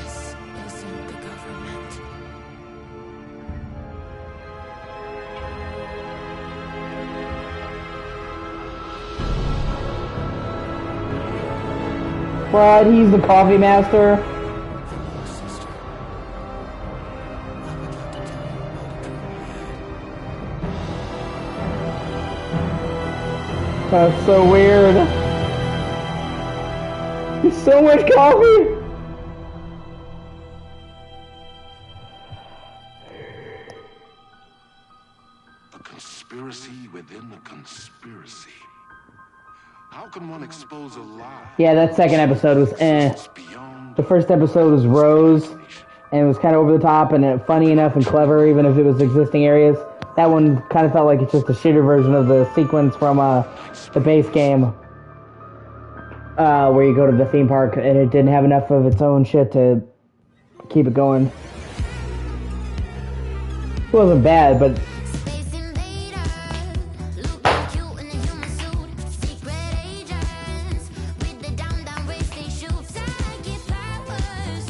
This isn't the government. What? He's the coffee master? Sister, I would like to tell you about a dream. That's so weird. There's so much coffee! A conspiracy within a conspiracy. How can one expose a lie? Yeah, that second episode was The first episode was Rose, and it was kind of over the top and funny enough and clever, even if it was existing areas. That one kind of felt like it's just a shitter version of the sequence from the base game, where you go to the theme park, and it didn't have enough of its own shit to keep it going. It wasn't bad, but Space invader, looking cute in a human suit. Secret agents with the down race they shoot. Psychic powers,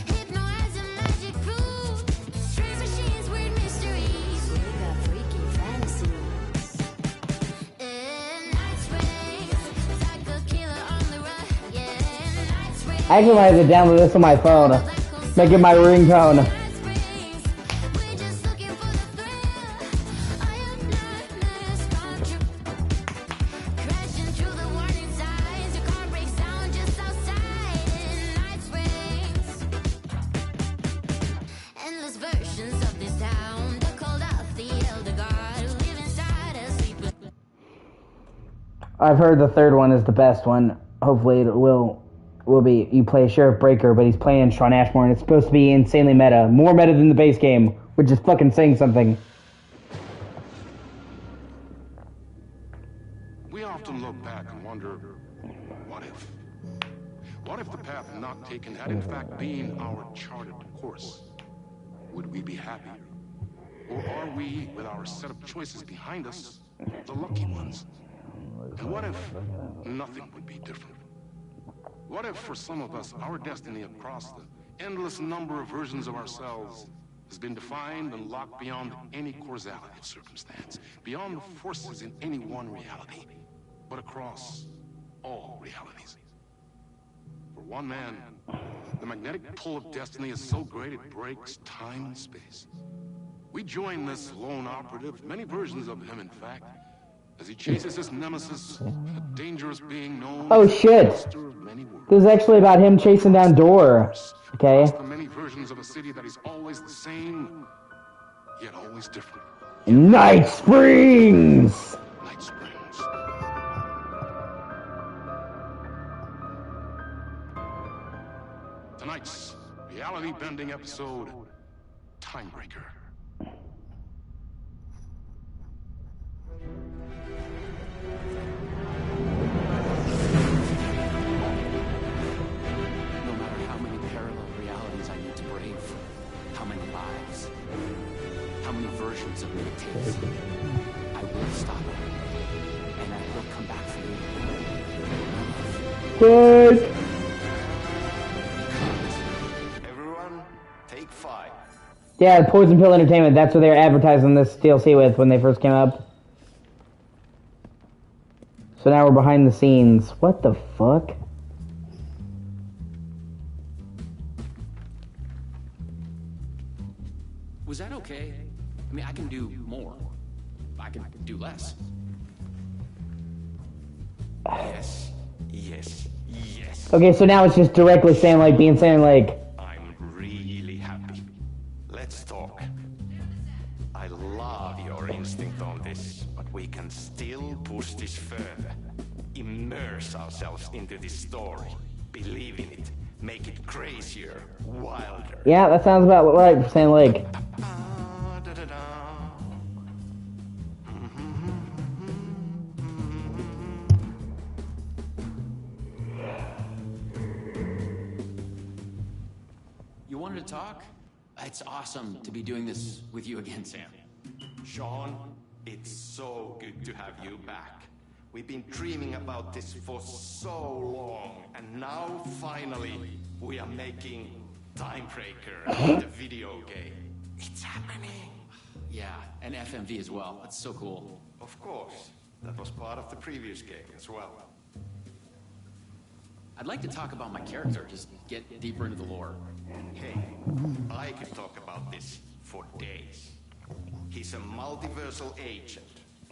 hypnotism, magic proof. Strange machines, weird mysteries. We got freaky fantasies. Night springs, psycho killer on the run. Yeah, night springs. I actually might have to download this on my phone, make it my ringtone. We're just looking for the thrill. I am nightmares come true. Crashing through the warning signs. Your car breaks down just outside in night springs. Endless versions of this town. They called out the elder god who live inside us. I've heard the third one is the best one. Hopefully it will be, you play Sheriff Breaker, but he's playing Shawn Ashmore, and it's supposed to be insanely meta. More meta than the base game, which is fucking saying something. We often look back and wonder, what if? What if the path not taken had in fact been our charted course? Would we be happier? Or are we, with our set of choices behind us, the lucky ones? And what if nothing would be different? What if, for some of us, our destiny across the endless number of versions of ourselves has been defined and locked beyond any causality of circumstance, beyond the forces in any one reality, but across all realities? For one man, the magnetic pull of destiny is so great it breaks time and space. We join this lone operative, many versions of him, in fact, as he chases his nemesis, a dangerous being known Oh as the shit! Master of Many Worlds. This is actually about him chasing down Door. Okay. Across the many versions of a city that is always the same, yet always different. Night Springs! Night Springs. Tonight's reality-bending episode, Timebreaker. No matter how many hundreds of minute tapes. I will stop it. And I will come back for you. What? Everyone, take 5. Yeah, Poison Pill Entertainment. That's what they were advertising this DLC with when they first came up. So now we're behind the scenes. What the fuck? Was that okay? I mean, I can do more. I can do less. Yes, yes, yes. Okay, so now it's just directly saying like being saying like. I'm really happy. Let's talk. I love your instinct on this, but we can still push this further. Immerse ourselves into this story. Believe in it. Make it crazier, wilder. Yeah, that sounds about right. Saying like. You wanted to talk? It's awesome to be doing this with you again, Sam. Sean, it's so good to have you back. We've been dreaming about this for so long, and now finally we are making Timebreaker, the video game. It's happening. Yeah, and FMV as well. That's so cool. Of course, that was part of the previous game as well. I'd like to talk about my character, just get deeper into the lore. Hey, I could talk about this for days. He's a multiversal agent.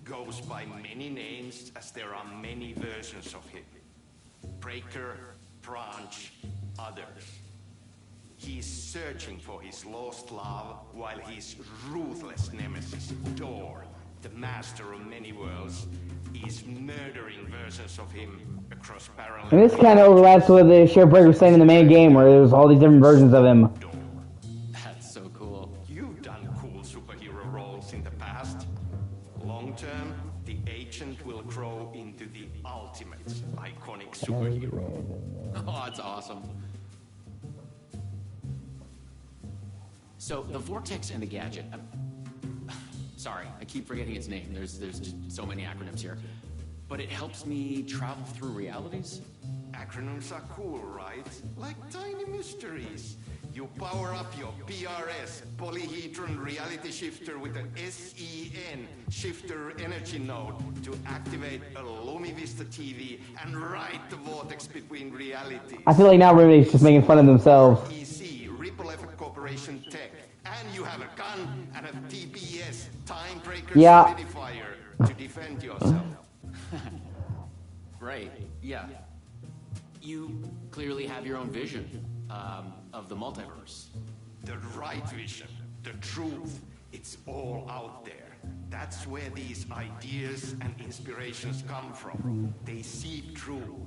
Goes by many names as there are many versions of him. Breaker, Branch, others. He's searching for his lost love while his ruthless nemesis, Door, the master of many worlds, is murdering versions of him across parallel. And this kind of overlaps with the Sheriff Breaker was saying in the main game where there was all these different versions of him. That's so cool. You've done cool superhero roles in the past. Long term, the agent will grow into the ultimate iconic superhero. Oh, that's awesome. So, the Vortex and the Gadget. Sorry, I keep forgetting its name. There's just so many acronyms here. But it helps me travel through realities? Acronyms are cool, right? Like tiny mysteries. You power up your PRS, Polyhedron Reality Shifter with an SEN Shifter Energy Node to activate a Lumivista TV and ride the vortex between realities. I feel like now everybody's just making fun of themselves. EC, Ripple Effect Corporation Tech. And you have a gun and a TPS, Timebreaker Solidifier, to defend yourself. Right, yeah. You clearly have your own vision of the multiverse. The right vision, the truth, it's all out there. That's where these ideas and inspirations come from. They seep through.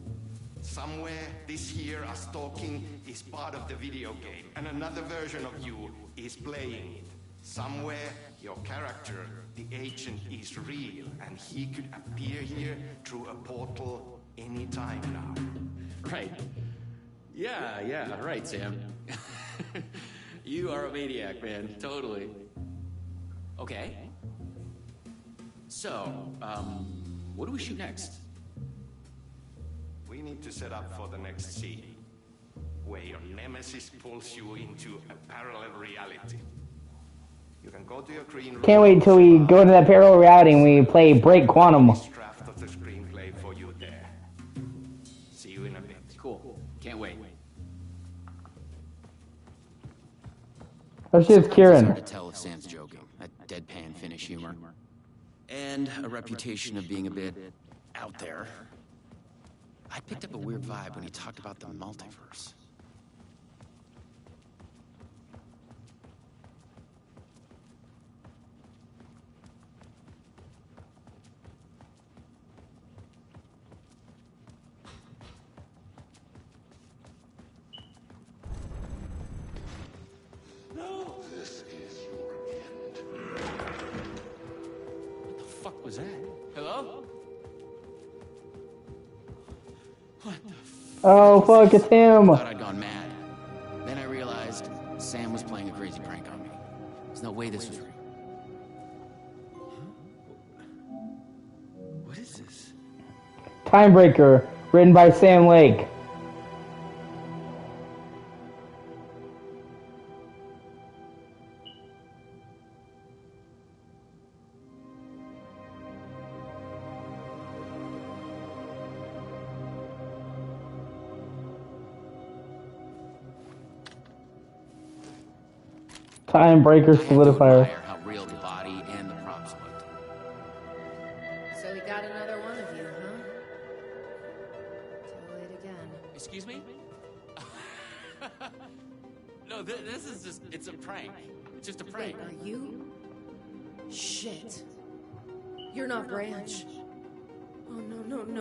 Somewhere, this here, us talking, is part of the video game, and another version of you is playing it. Somewhere, your character, the agent, is real, and he could appear here through a portal anytime now. Right. Yeah, right, Sam. You are a maniac, man. Totally. Okay. So, what do we shoot next? We need to set up for the next scene, where your nemesis pulls you into a parallel reality. You can go to your green room. Can't wait till we go into that parallel reality and we play Break Quantum. Draft of the screenplay for you there. See you in a bit. Cool. Can't wait. Oh shit, it's Kieran. It's hard to tell if Sam's joking. That deadpan Finnish humor. And a reputation of being a bit out there. I picked up a weird vibe when he talked about the multiverse. No, this is your end. What the fuck was that? Hello? What the Oh fuck, it's him. I thought I'd gone mad. Then I realized Sam was playing a crazy prank on me. There's no way this was real. Timebreaker, written by Sam Lake. Timebreaker solidifier. How real the body and the props looked. So we got another one of you, huh? Too late again. Excuse me? No, this is just, it's a prank. It's just a prank. Wait, are you? Shit. You're not Branch. Oh, no.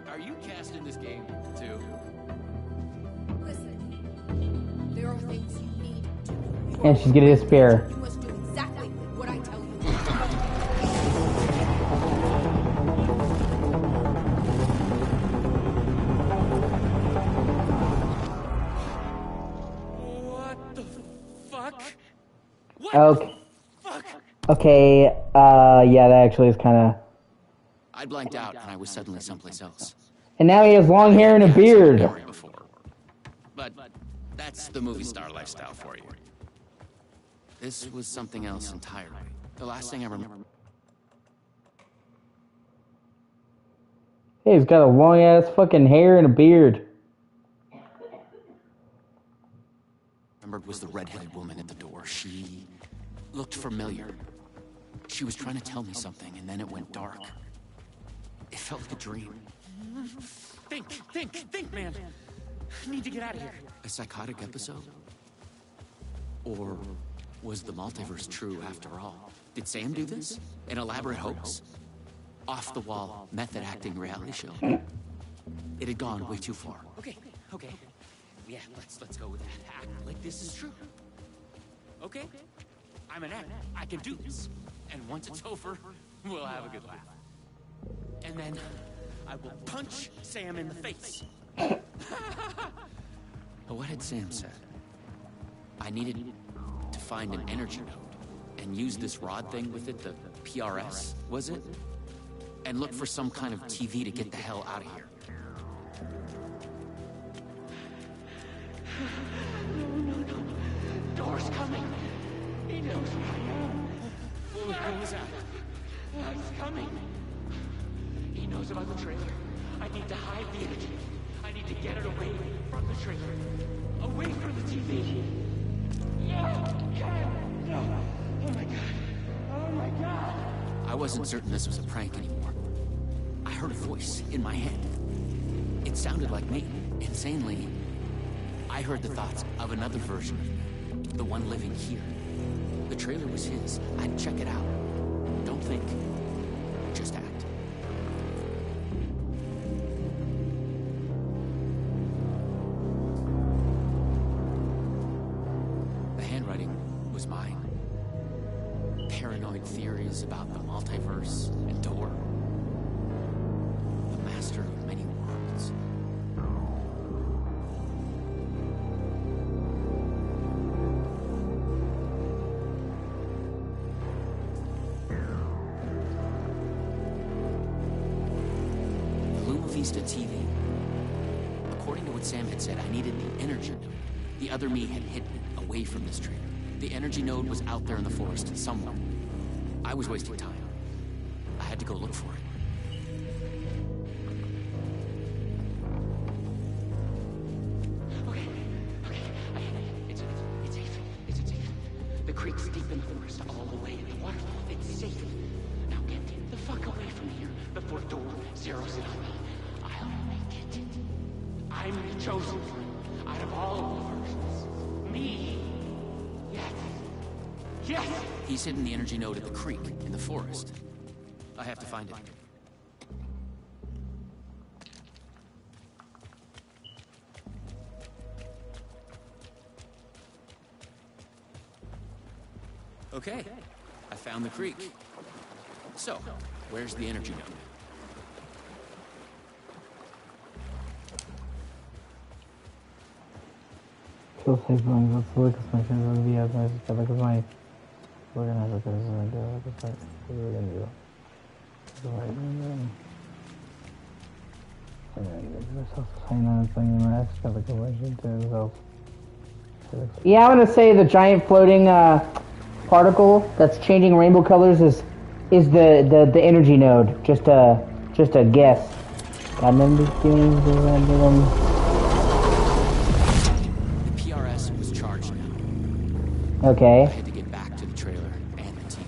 Are you cast in this game, too? Listen, there are things you need to do. And she's gonna disappear. You must do exactly what I tell you. What the fuck? What Okay. the fuck? Okay, yeah, that actually is kind of... I blanked out and I was suddenly someplace else. And now he has long hair and a beard. Before. But that's the movie star lifestyle for you. This was something else entirely. The last thing I remember... Hey, he's got a long-ass fucking hair and a beard. was the red-headed woman at the door. She looked familiar. She was trying to tell me something, and then it went dark. It felt like a dream. Think, man. I need to get out of here. A psychotic episode? Or was the multiverse true after all? Did Sam do this? An elaborate hoax? Off-the-wall, method-acting reality show? It had gone way too far. Okay. Yeah, let's go with that. Act like this is true. Okay? I'm an actor. I can do this. And once it's over, we'll have a good laugh. And then I will punch Sam in the face. What had Sam said? I needed to find an energy node and use this rod thing with it, the PRS, was it? And look for some kind of TV to get the hell out of here. No. Door's coming. He knows who I am. What was that? He's coming. He knows about the trailer. I need to hide the energy. I need to get it away from the trailer. Away from the TV. No. Oh my god. I wasn't certain this was a prank anymore. I heard a voice in my head. It sounded like me. Insanely, I heard the thoughts of another version of me. The one living here. The trailer was his. I'd check it out. Don't think. Just act. The handwriting was mine. Paranoid theories about the multiverse and Door. The master of many worlds. Vista TV. According to what Sam had said, I needed the energy node. The other me had hidden it away from this trailer. The energy node was out there in the forest somewhere. I was wasting time. I had to go look for it. Okay. It's safe. The creek's deep in the forest, all the way in the waterfall. It's safe. Now get the fuck away from here before Door zeroes in on me. I'll make it. I'm the chosen one out of all of the versions. Me. Yes. He's hidden the energy node at the creek in the forest. I have to find it. Okay, I found the creek. So, where's the energy node? Still safe feelings. Let's look at my friends on the VR. Let's look at my. We're gonna look at this. We're gonna do. We're gonna do. Yeah, I'm gonna say the giant floating particle that's changing rainbow colors is the energy node. Just a guess. Got them these things random. The PRS was charged now. Okay. I had to get back to the trailer and the TV.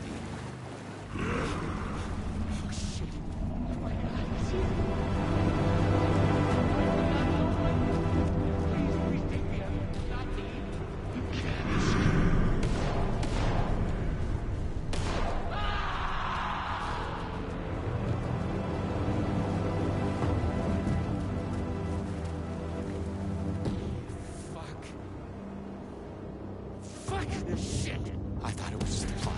Fuck this shit! I thought it was just a plot.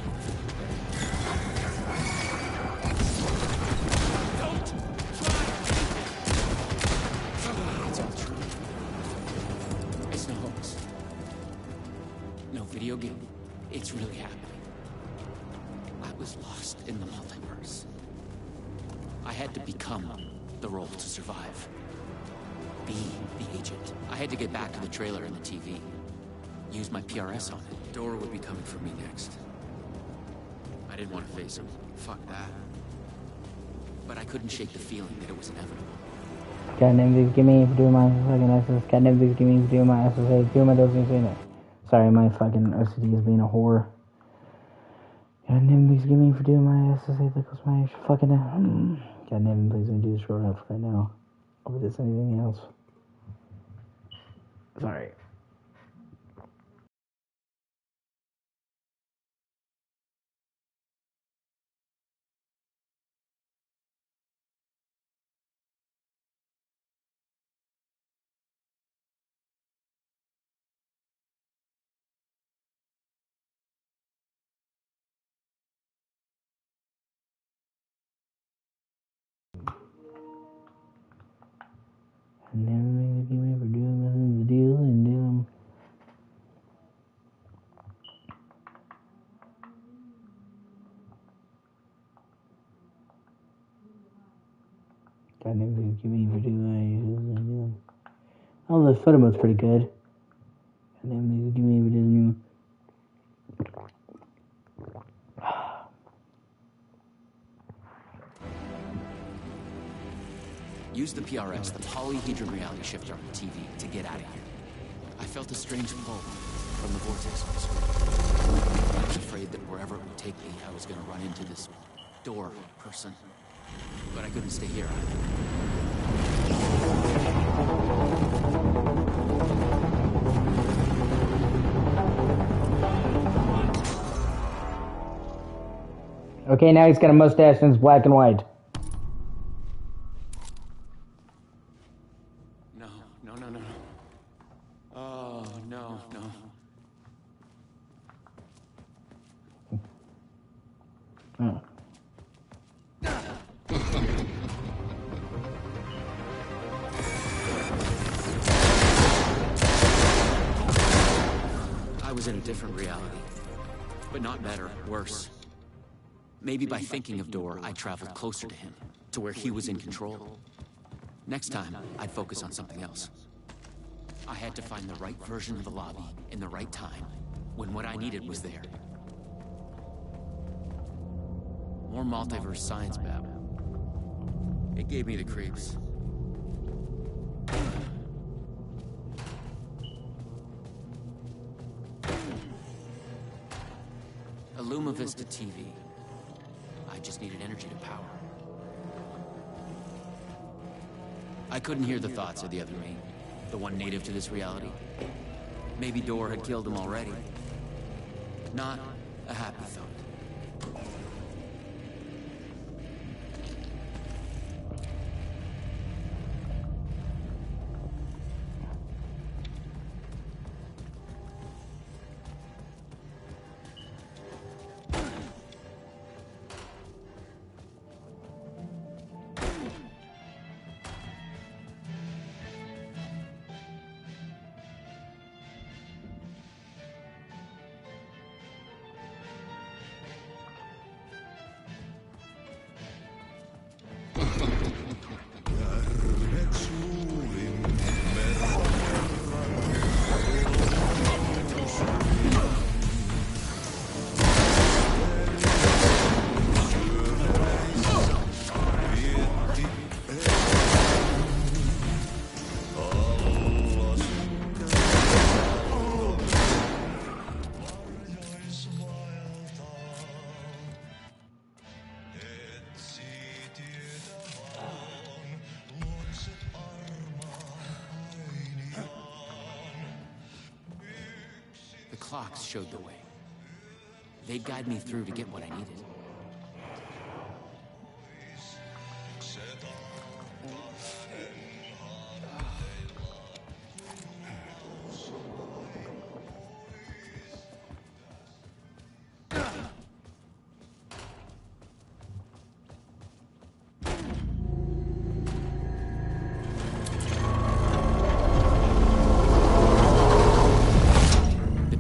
Don't try anything! It's all true. It's no hoax. No video game. It's really happening. I was lost in the multiverse. I had to become the role to survive. Be the agent. I had to get back to the trailer and the TV. Use my PRS on it. Dora would be coming for me next. I didn't want to face him. Fuck that. But I couldn't shake the feeling that it was inevitable. Goddamn, please give me do my fucking SSA. Goddamn, please give me do my SSA. Do my dosing unit. Sorry, my fucking OCD is being a whore. Goddamn, please give me for doing my SSA. That was my fucking. Goddamn, please let me do this short enough right now. Over this anything else. Sorry. And then they give me for doing the deal and then. Goddamn, please give me for doing my. Oh, the photo mode's pretty good. Goddamn, please give me for doing. Use the PRS, the polyhedron reality shifter on the TV, to get out of here. I felt a strange pull from the vortex on the screen. I was afraid that wherever it would take me, I was going to run into this door person. But I couldn't stay here. Okay, now he's got a mustache and it's black and white. No. Oh, no. I was in a different reality. But not better, worse. Maybe by thinking of Dor, I traveled closer to him, to where he was in control. Next time, I'd focus on something else. I had to find the right version of the lobby in the right time, when what I needed was there. More multiverse science babble. It gave me the creeps. Illumavista TV. I just needed energy to power. I couldn't hear the thoughts of the other me, the one native to this reality. Maybe Dor had killed him already. Not a happy thought. clocks showed the way. They'd guide me through to get what I needed.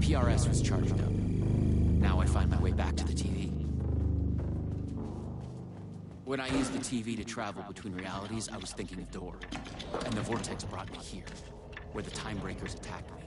PRS was charged up. Now I find my way back to the TV. When I used the TV to travel between realities, I was thinking of Door. And the vortex brought me here, where the time breakers attacked me.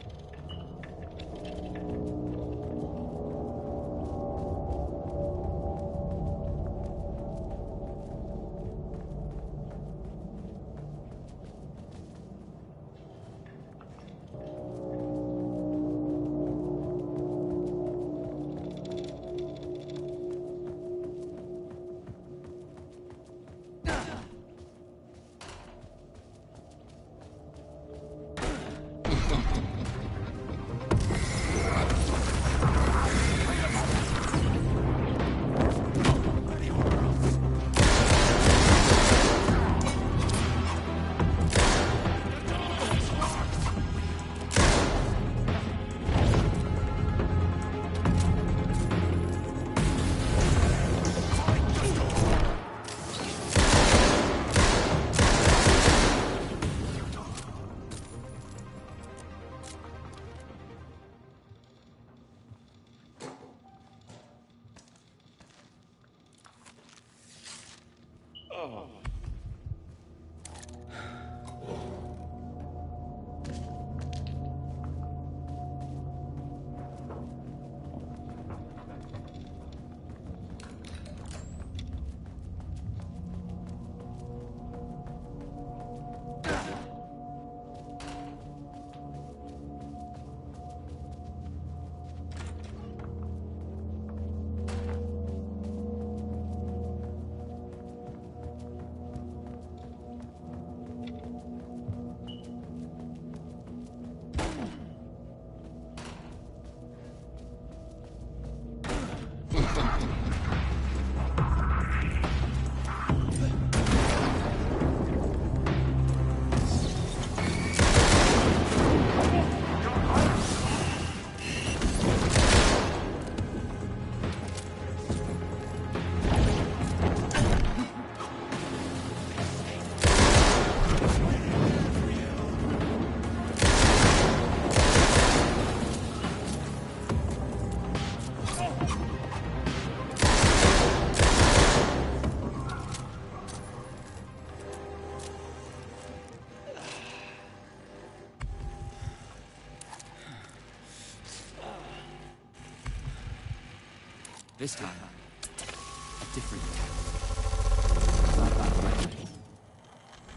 This time, a different attack.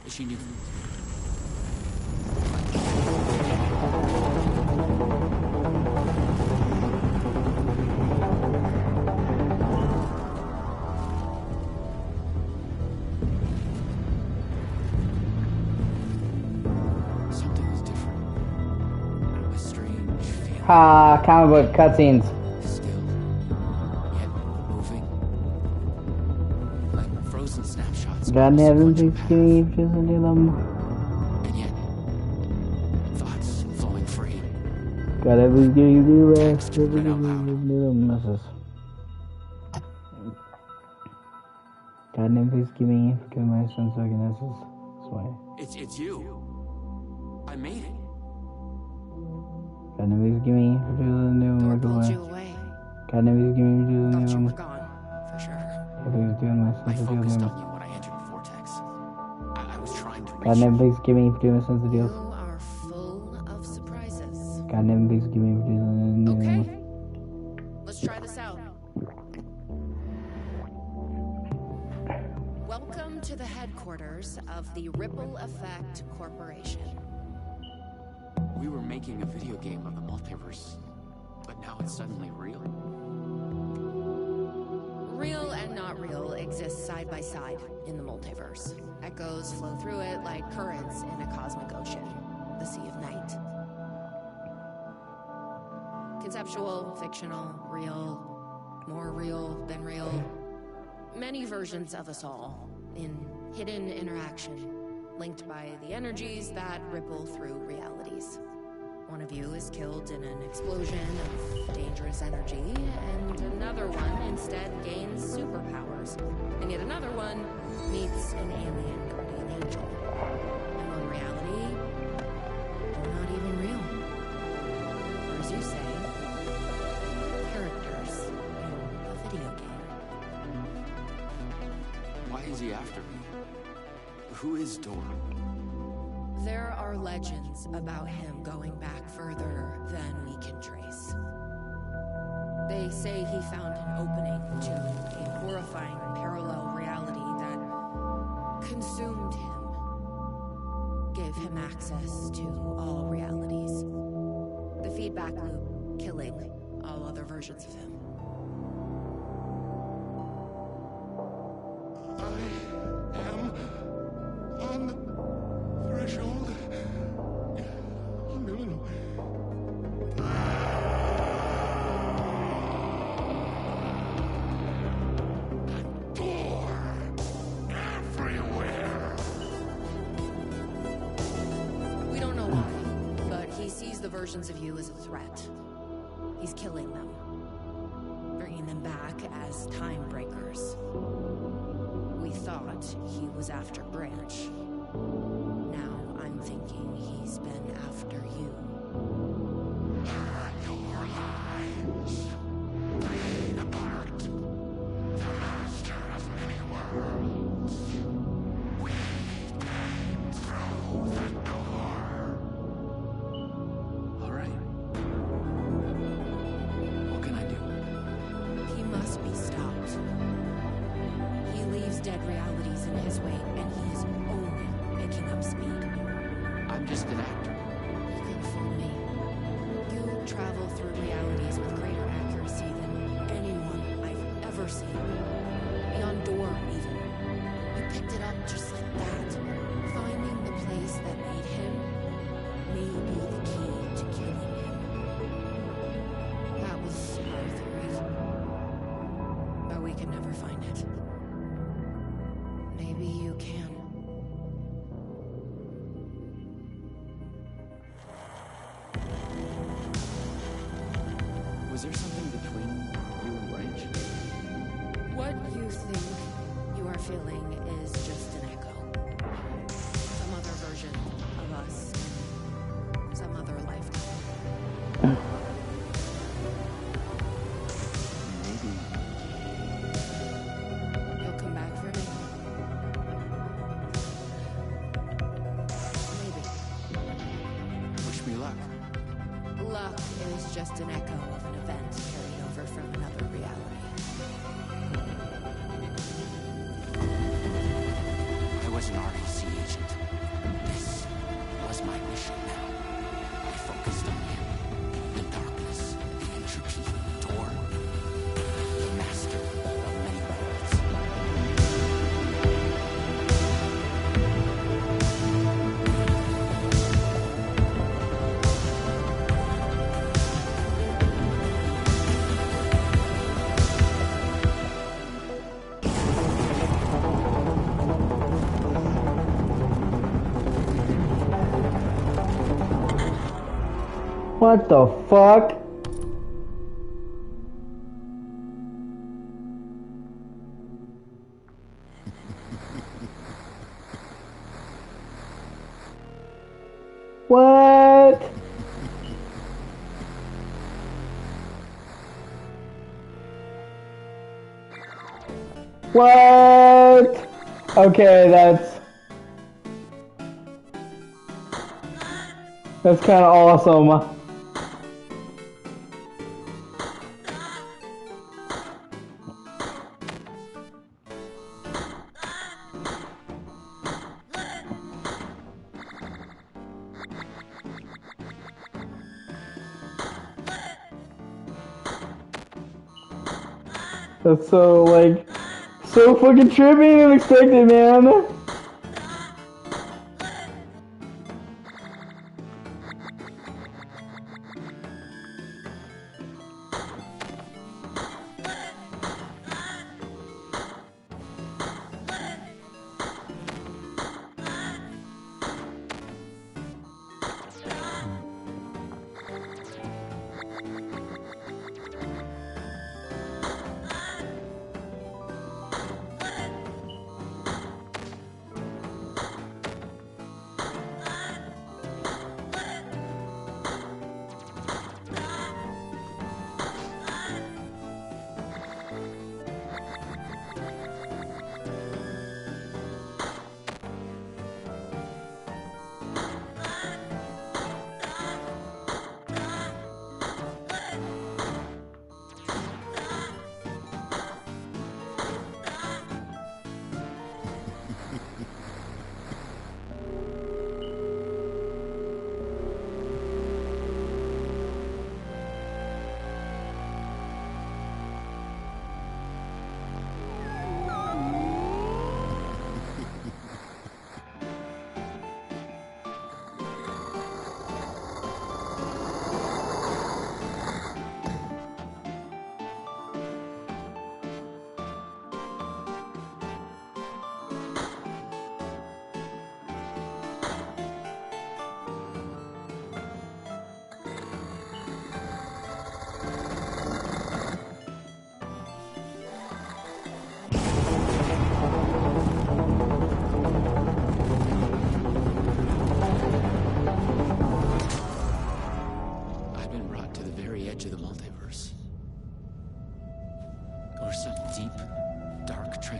She knew. Something was different. A strange feeling. Ha, comic book cutscenes. God heaven, please give me just into them. And yet, thoughts flowing free. God heaven, please give me the rest. This is. God heaven, please give me my sins so I can this way. It's you. I made it. God heaven, please give me the new Door work pulled away. you away. God heaven, please give me the new. Thought you were gone, for sure. Please do my I sins focused on you when I entered the vortex. I was trying to reach God heaven, please give me my sins You deals. are full of surprises. God heaven, please give me the new. Okay, let's try this out. Welcome to the headquarters of the Ripple Effect Corporation. We were making a video game of the multiverse, but now it's suddenly real. Real and not real exist side by side in the multiverse. Echoes flow through it like currents in a cosmic ocean, the Sea of Night. Conceptual, fictional, real, more real than real. Many versions of us all, in hidden interaction, linked by the energies that ripple through realities. One of you is killed in an explosion of dangerous energy, and another one instead gains superpowers. And yet another one meets an alien guardian angel. And when reality, they're not even real. Or as you say, characters in a video game. Why is he after me? Who is Dor? There are legends about him going back further than we can trace. They say he found an opening to a horrifying parallel reality that consumed him, gave him access to all realities. The feedback loop killing all other versions of him. I am on the threshold. No. Door everywhere. We don't know why, but he sees the versions of you as a threat. He's killing them, bringing them back as time breakers. We thought he was after Branch. Now I'm thinking he's been after you. Your lives played apart. The master of many worlds. We came through the door. All right. What can I do? He must be stopped. He leaves dead realities in his wake, and he is only picking up speed. I'm just an actor. You can fool me. You travel through realities with greater accuracy than anyone I've ever seen. Beyond Door, even. You picked it up just like that. Finding the place that made him may be the key to killing him. That was our theory. But we could never find it. Maybe you can. Was there something between you and Branch? What you think you are feeling is just an echo. Some other version of us. Some other lifetime. Maybe. You'll come back for me? Maybe. Wish me luck. Luck is just an echo of an event carried over from another reality. I was an REC agent. This was my mission now. I focused on him. The darkness, the entropy, Dor. The master of many worlds. What the fuck? What? What? Okay, that's kind of awesome. That's so, like, so fucking trippy and unexpected, man.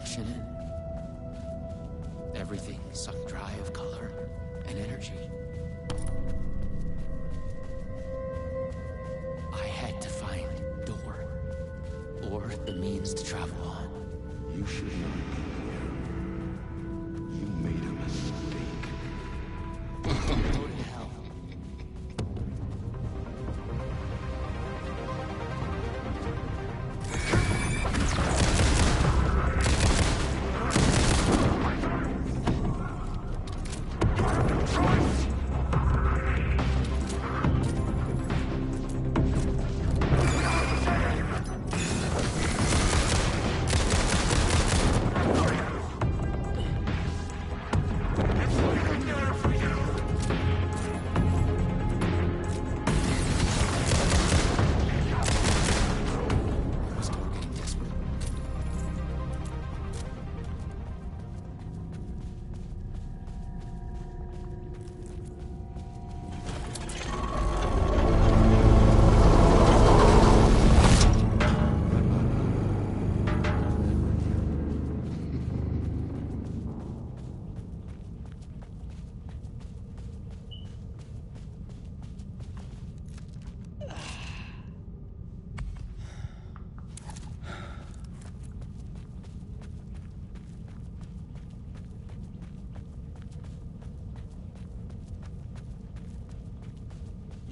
ocean in. Everything sucked dry of color and energy. I had to find Door, or the means to travel on. You should not be here. You made a mistake. Go to hell.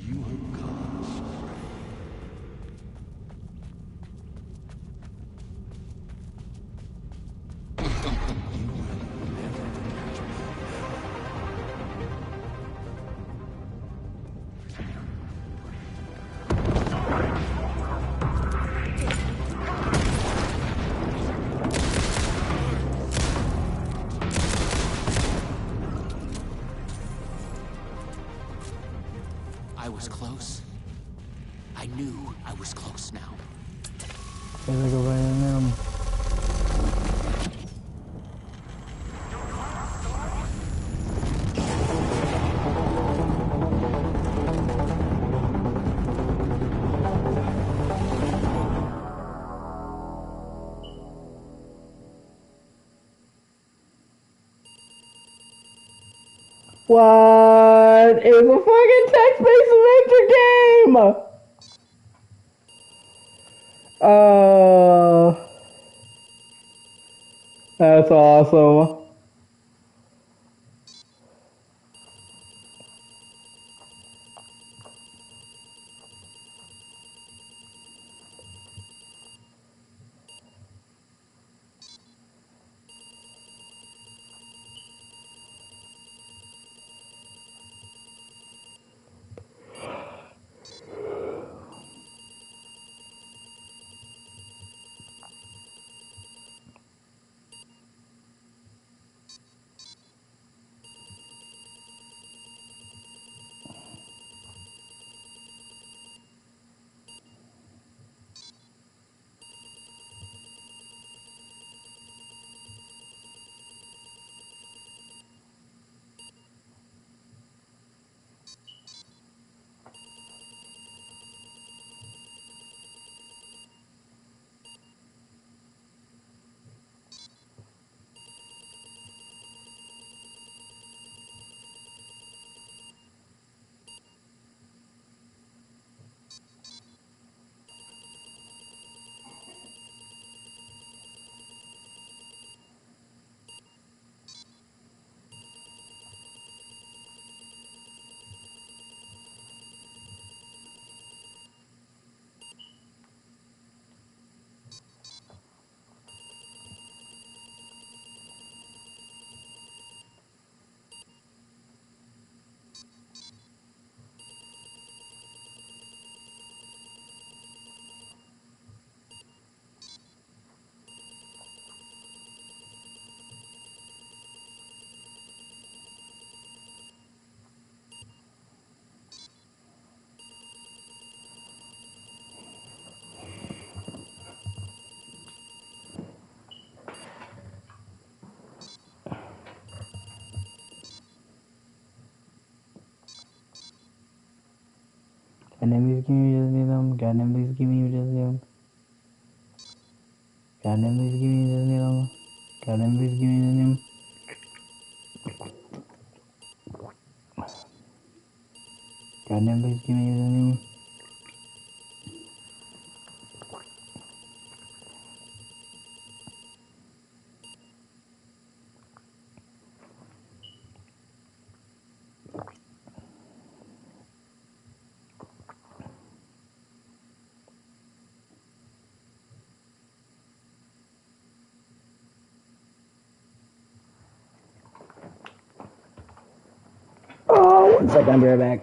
You have gone astray. You will never catch me. I was close. I knew I was close now. Gotta go right in them. What? It was a fucking text-based adventure game! That's awesome. God damn, please give me just need them. God damn, please give me just need them. God damn, please give me just need them. Goddamn, please give me the name. Goddamn, please give me the name. Oh, 1 second, I'll be right back.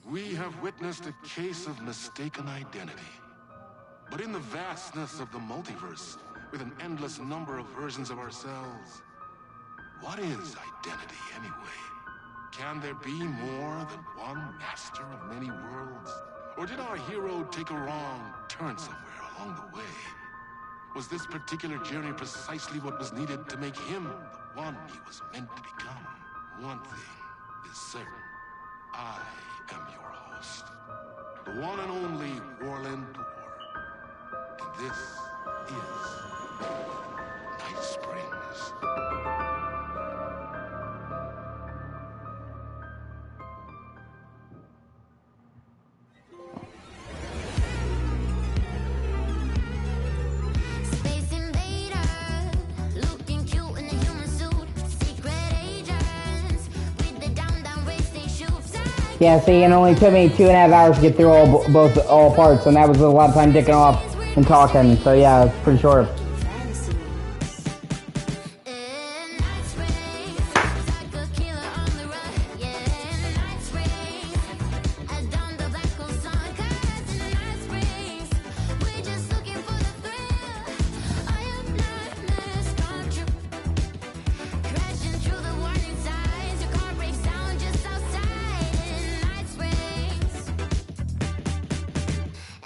We have witnessed a case of mistaken identity. But in the vastness of the multiverse, with an endless number of versions of ourselves, what is identity anyway? Can there be more than one master of many worlds? Or did our hero take a wrong turn somewhere along the way? Was this particular journey precisely what was needed to make him the one he was meant to become? One thing is certain. I am your host, the one and only Warland Door. And this is Night Springs. Space invader, looking cute in a human suit. Secret agents with the down race they shoot. Yeah, see, it only took me 2.5 hours to get through all parts, and that was a lot of time dicking off and talking. So yeah, it's pretty short.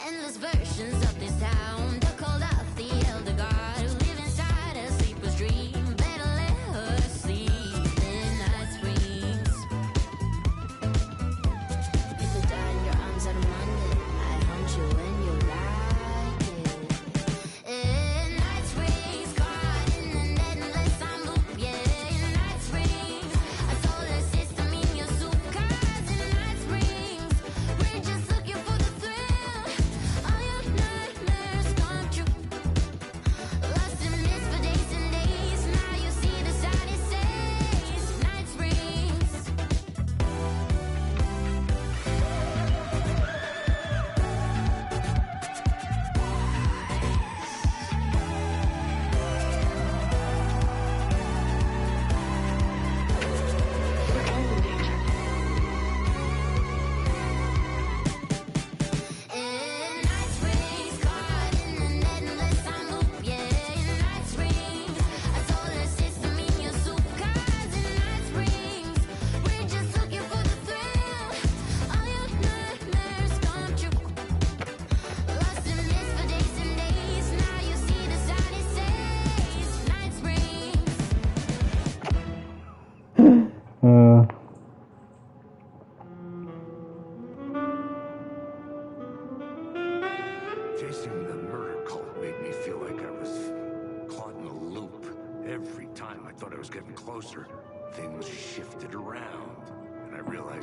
Endless versions of this town, called out the elder guard.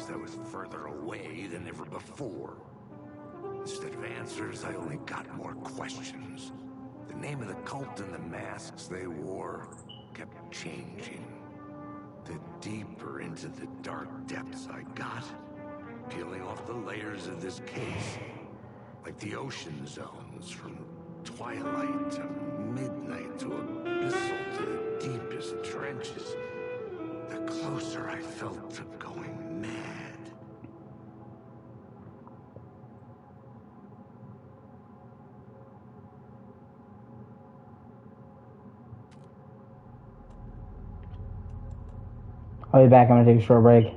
realized I was further away than ever before. Instead of answers, I only got more questions. The name of the cult and the masks they wore kept changing. The deeper into the dark depths I got, peeling off the layers of this case, like the ocean zones from twilight to midnight to abyssal to the deepest trenches, the closer I felt to going mad. I'll be back. I'm gonna take a short break.